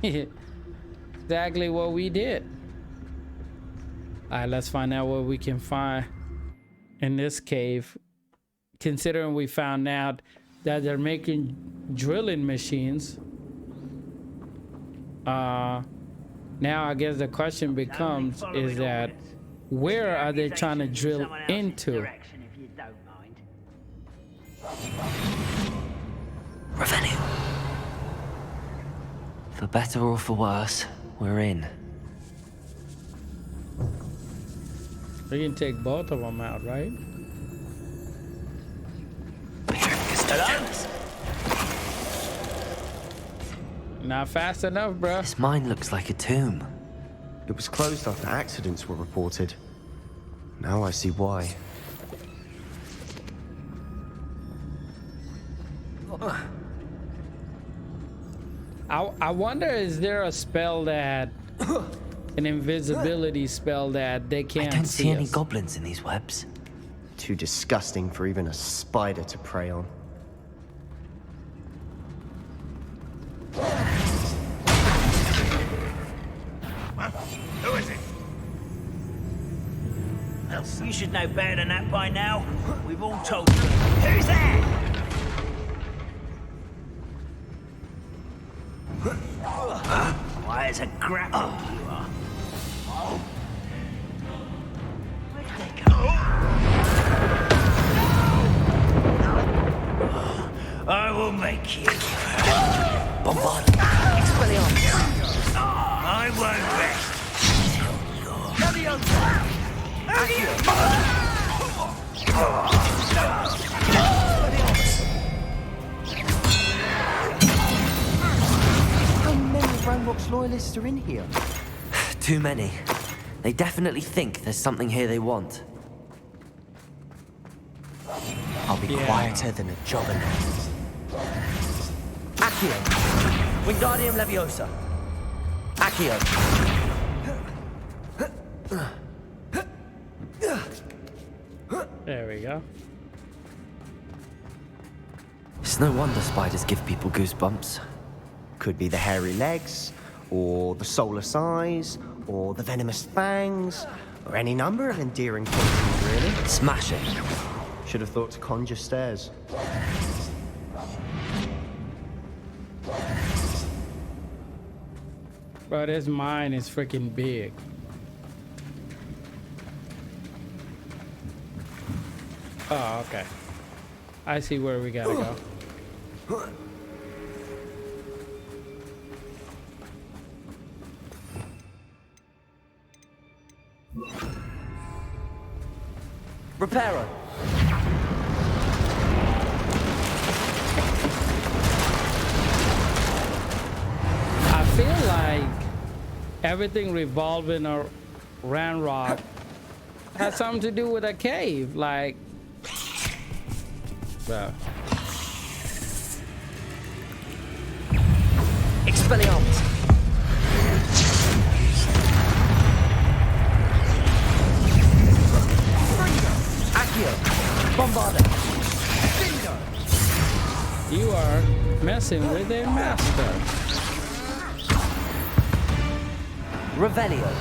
[SPEAKER 1] Exactly what we did. All right, let's find out what we can find in this cave. Considering we found out that they're making drilling machines. Now I guess the question becomes is that where are they trying to drill into?
[SPEAKER 2] Revelio. For better or for worse, we're in.
[SPEAKER 1] We can take both of them out, right? Not fast enough, bro.
[SPEAKER 2] This mine looks like a tomb.
[SPEAKER 8] It was closed after accidents were reported. Now I see why.
[SPEAKER 1] I wonder, is there a spell that, an invisibility spell that they can't
[SPEAKER 2] I don't
[SPEAKER 1] see
[SPEAKER 2] see any
[SPEAKER 1] us?
[SPEAKER 2] goblins in these webs.
[SPEAKER 8] Too disgusting for even a spider to prey on.
[SPEAKER 9] Who is it?
[SPEAKER 7] You should know better than that by now. We've all told you. Who's there? Why, it's a grapple you are. Where did they go? I will make you.
[SPEAKER 2] Bombard.
[SPEAKER 7] I won't rest.
[SPEAKER 8] How many Ranrock's loyalists are in here?
[SPEAKER 2] Too many. They definitely think there's something here they want.
[SPEAKER 8] I'll be quieter than a jobber.
[SPEAKER 2] Accio! Wingardium Leviosa! Accio!
[SPEAKER 1] There we go.
[SPEAKER 2] It's no wonder spiders give people goosebumps.
[SPEAKER 8] Could be the hairy legs, or the soulless eyes, or the venomous fangs, or any number of endearing qualities, really.
[SPEAKER 2] Smash it.
[SPEAKER 8] Should have thought to conjure stairs.
[SPEAKER 1] Bro, this mine is freaking big. Oh, okay. I see where we gotta go.
[SPEAKER 2] Reparo!
[SPEAKER 1] I feel like everything revolving around rock has something to do with a cave, like, bro.
[SPEAKER 2] Expelliarmus! Accio! Bombarda!
[SPEAKER 1] You are messing with a master.
[SPEAKER 2] Revelio!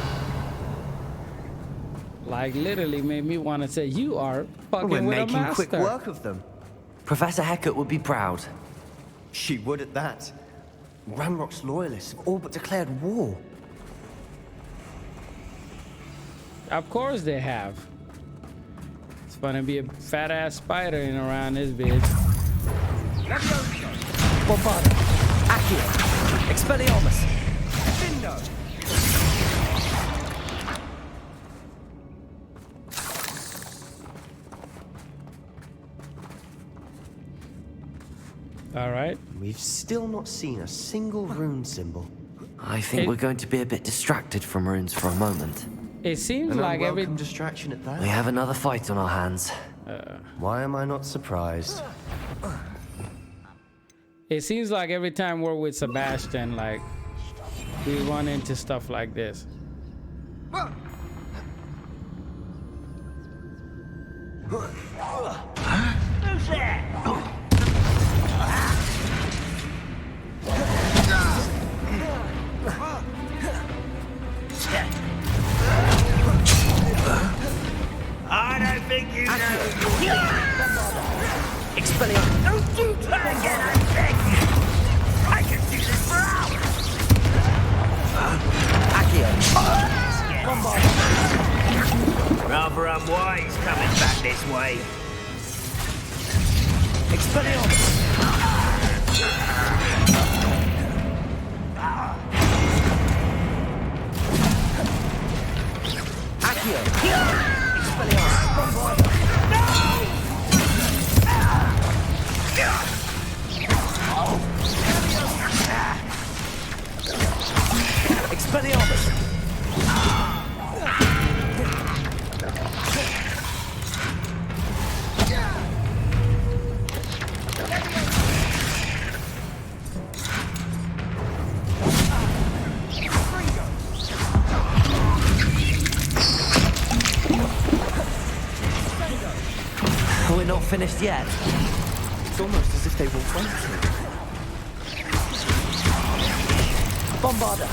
[SPEAKER 1] Like, literally made me want to say, you are fucking
[SPEAKER 8] We're
[SPEAKER 1] with a
[SPEAKER 8] making
[SPEAKER 1] master.
[SPEAKER 8] quick work of them.
[SPEAKER 2] Professor Hecat would be proud.
[SPEAKER 8] She would at that. Ranrock's loyalists have all but declared war.
[SPEAKER 1] Of course they have. It's gonna be a fat ass spider in around this bitch.
[SPEAKER 2] Bombarda! Accio! Expelliarmus!
[SPEAKER 1] All right.
[SPEAKER 8] We've still not seen a single rune symbol.
[SPEAKER 2] I think we're going to be a bit distracted from runes for a moment.
[SPEAKER 1] It seems
[SPEAKER 8] An
[SPEAKER 1] like every
[SPEAKER 8] unwelcome distraction at that.
[SPEAKER 2] We have another fight on our hands.
[SPEAKER 8] Why am I not surprised?
[SPEAKER 1] it seems like every time we're with Sebastian, like we run into stuff like this.
[SPEAKER 7] Who's there? I don't think you know.
[SPEAKER 2] Expelliarmus!
[SPEAKER 7] Don't do that again, I beg you. I can do this for hours.
[SPEAKER 2] Accio!
[SPEAKER 7] Rather unwise coming back this way.
[SPEAKER 2] Expelliarmus! Accio! Expelliarmus! Bombarda! Expelliarmus! We're not finished yet.
[SPEAKER 8] It's almost as if they were waiting.
[SPEAKER 2] Bombarda!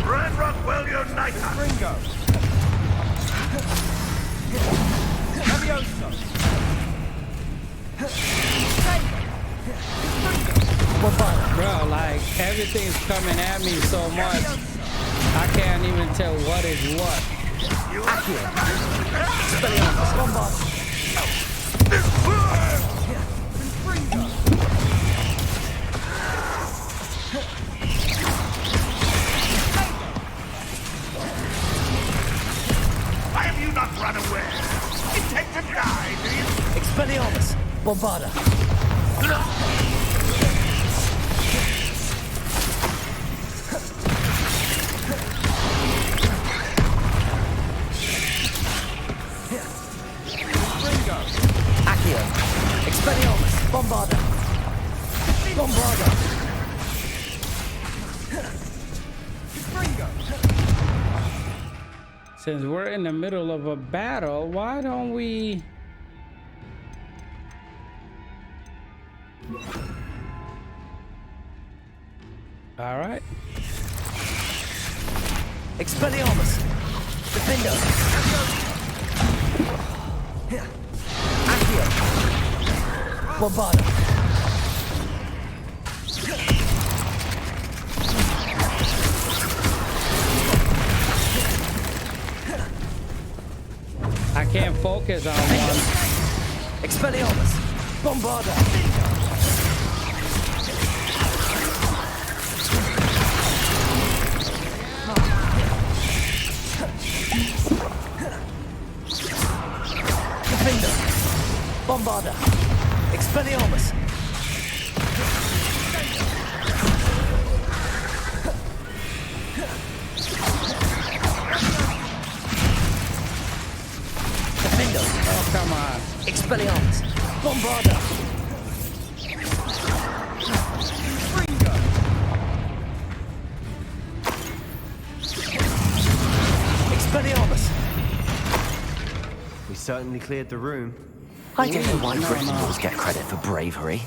[SPEAKER 9] Ranrock will unite us!
[SPEAKER 10] Ringo! Leviosa!
[SPEAKER 1] Bro, like everything's coming at me so much, I can't even tell what is what.
[SPEAKER 2] Accio! Expelliarmus! Bombarda!
[SPEAKER 5] Expelliarmus! Bombarda! Accio! Expelliarmus! Bombarda! Bombarda!
[SPEAKER 1] Since we're in the middle of a battle, why don't we... All right.
[SPEAKER 5] Expelliarmus! Defendo! Accio! Bombarda!
[SPEAKER 1] I can't focus on one.
[SPEAKER 5] Expelliarmus! Bombarda! Defender! Bombarda! Expelliarmus! Defender!
[SPEAKER 1] Oh, come on.
[SPEAKER 5] Expelliarmus! Bombarda! Expelliarmus!
[SPEAKER 8] We certainly cleared the room.
[SPEAKER 2] I don't know why Gryffindors get credit for bravery.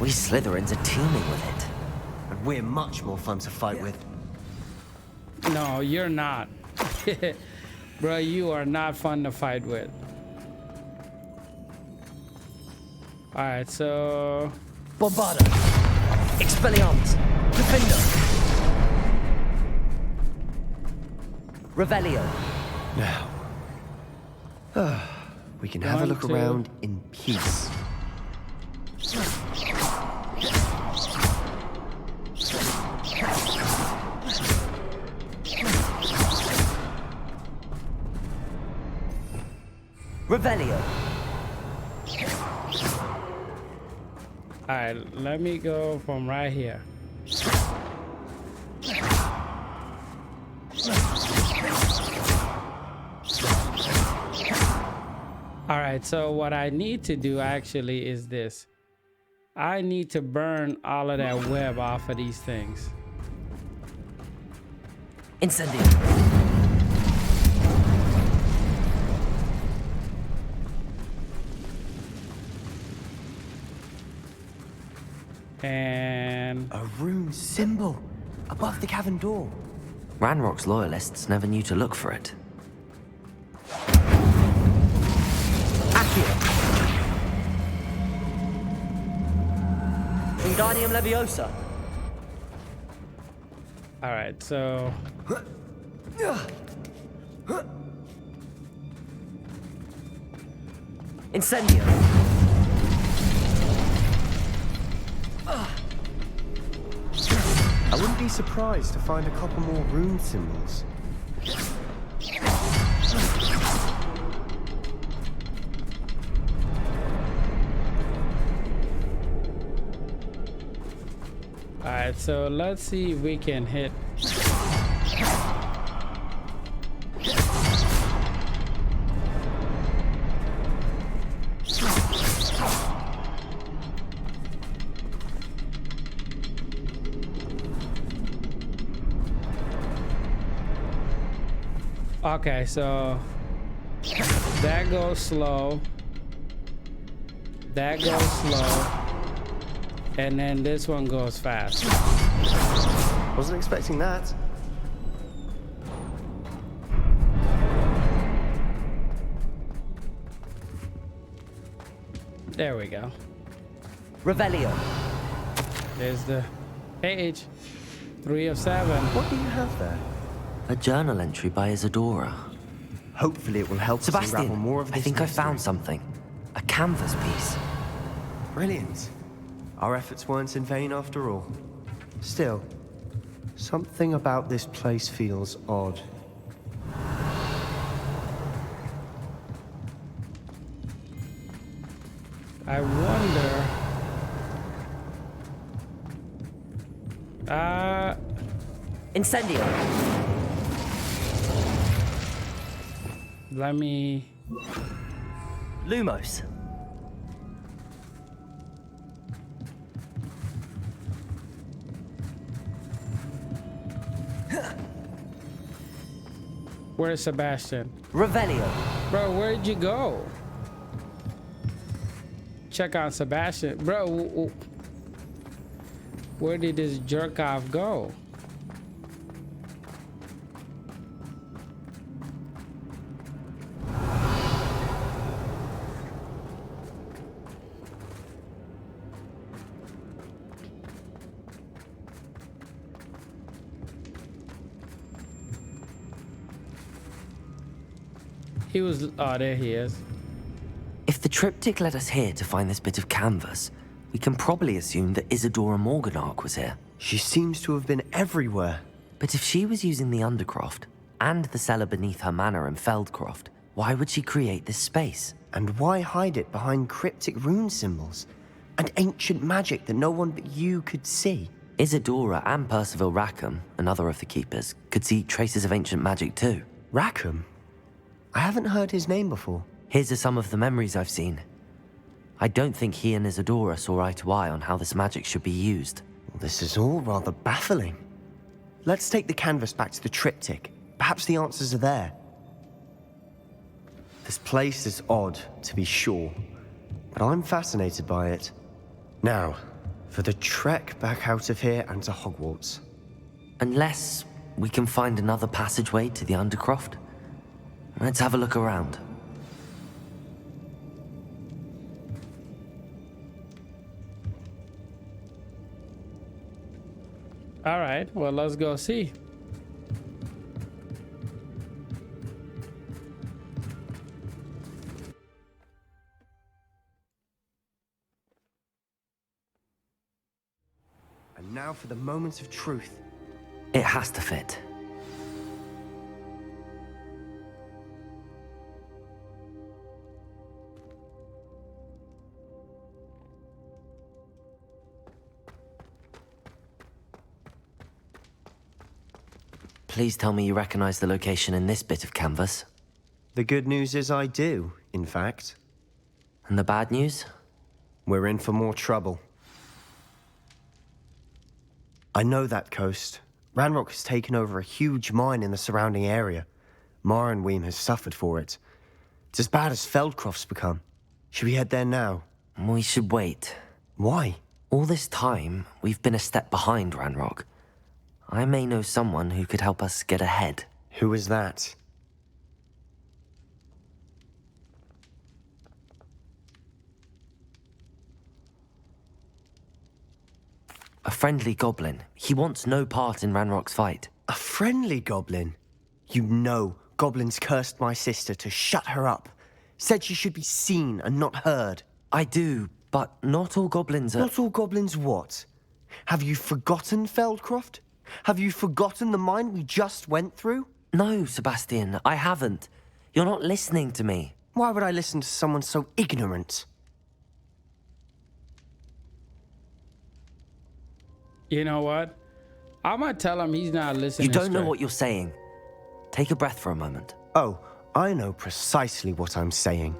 [SPEAKER 2] We Slytherins are teeming with it.
[SPEAKER 8] And we're much more fun to fight with.
[SPEAKER 1] No, you're not. Bro, you are not fun to fight with. All right, so...
[SPEAKER 5] Bombarda! Expelliarmus! Defender! Revelio!
[SPEAKER 8] Now, we can have a look
[SPEAKER 1] 1, 2.
[SPEAKER 8] around in peace.
[SPEAKER 5] Revelio!
[SPEAKER 1] All right, let me go from right here. All right, so what I need to do actually is this. I need to burn all of that web off of these things.
[SPEAKER 2] Incendio.
[SPEAKER 1] And
[SPEAKER 8] A rune symbol above the cavern door.
[SPEAKER 2] Ranrock's loyalists never knew to look for it.
[SPEAKER 5] Accio! Wingardium Leviosa!
[SPEAKER 1] all right, so
[SPEAKER 5] Incendio!
[SPEAKER 8] I wouldn't be surprised to find a couple more rune symbols.
[SPEAKER 1] all right, so let's see if we can hit. Okay, so that goes slow. That goes slow. And then this one goes fast.
[SPEAKER 8] Wasn't expecting that.
[SPEAKER 1] There we go.
[SPEAKER 5] Revelio!
[SPEAKER 1] There's the page. 3 of 7.
[SPEAKER 8] What do you have there?
[SPEAKER 2] A journal entry by Isadora.
[SPEAKER 8] Hopefully it will help us unravel
[SPEAKER 2] Sebastian,
[SPEAKER 8] more of
[SPEAKER 2] I
[SPEAKER 8] this
[SPEAKER 2] think I
[SPEAKER 8] mystery.
[SPEAKER 2] found something. A canvas piece.
[SPEAKER 8] Brilliant. Our efforts weren't in vain after all. Still, something about this place feels odd.
[SPEAKER 1] I wonder.
[SPEAKER 2] Incendio.
[SPEAKER 1] Let me.
[SPEAKER 2] Lumos.
[SPEAKER 1] Where's Sebastian?
[SPEAKER 2] Revelio.
[SPEAKER 1] Bro, where'd you go? Check on Sebastian. Bro, where did this jerk off go? He was, oh, there he is.
[SPEAKER 2] If the triptych led us here to find this bit of canvas, we can probably assume that Isadora Morganark was here.
[SPEAKER 8] She seems to have been everywhere.
[SPEAKER 2] But if she was using the Undercroft and the cellar beneath her manor in Feldcroft, why would she create this space?
[SPEAKER 8] And why hide it behind cryptic rune symbols and ancient magic that no one but you could see?
[SPEAKER 2] Isadora and Percival Rackham, another of the keepers, could see traces of ancient magic too.
[SPEAKER 8] Rackham? I haven't heard his name before.
[SPEAKER 2] His are some of the memories I've seen. I don't think he and Isadora saw eye to eye on how this magic should be used.
[SPEAKER 8] Well, this is all rather baffling. Let's take the canvas back to the triptych. Perhaps the answers are there. This place is odd, to be sure, but I'm fascinated by it. Now, for the trek back out of here and to Hogwarts.
[SPEAKER 2] Unless we can find another passageway to the Undercroft. Let's have a look around.
[SPEAKER 1] All right, well, let's go see.
[SPEAKER 8] And now for the moment of truth.
[SPEAKER 2] It has to fit. Please tell me you recognize the location in this bit of canvas.
[SPEAKER 8] The good news is I do, in fact.
[SPEAKER 2] And the bad news?
[SPEAKER 8] We're in for more trouble. I know that coast. Ranrock has taken over a huge mine in the surrounding area. Marrenweem has suffered for it. It's as bad as Feldcroft's become. Should we head there now?
[SPEAKER 2] We should wait.
[SPEAKER 8] Why?
[SPEAKER 2] All this time, we've been a step behind Ranrock. I may know someone who could help us get ahead.
[SPEAKER 8] Who is that?
[SPEAKER 2] A friendly goblin. He wants no part in Ranrock's fight.
[SPEAKER 8] A friendly goblin? You know goblins cursed my sister to shut her up. Said she should be seen and not heard.
[SPEAKER 2] I do, but not all goblins are...
[SPEAKER 8] Not all goblins what? Have you forgotten Feldcroft? Have you forgotten the mine we just went through?
[SPEAKER 2] No, Sebastian, I haven't. You're not listening to me.
[SPEAKER 8] Why would I listen to someone so ignorant?
[SPEAKER 1] You know what? I'm gonna tell him he's not listening.
[SPEAKER 2] You don't know
[SPEAKER 1] straight.
[SPEAKER 2] what you're saying. Take a breath for a moment.
[SPEAKER 8] Oh, I know precisely what I'm saying.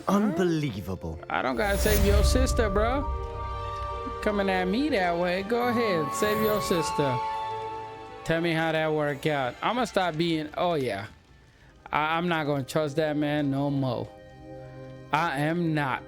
[SPEAKER 8] Unbelievable.
[SPEAKER 1] I don't gotta save your sister, bro. Coming at me that way. Go ahead, save your sister. Tell me how that worked out. I'm gonna stop being, oh yeah. I'm not gonna trust that man no more. I am not.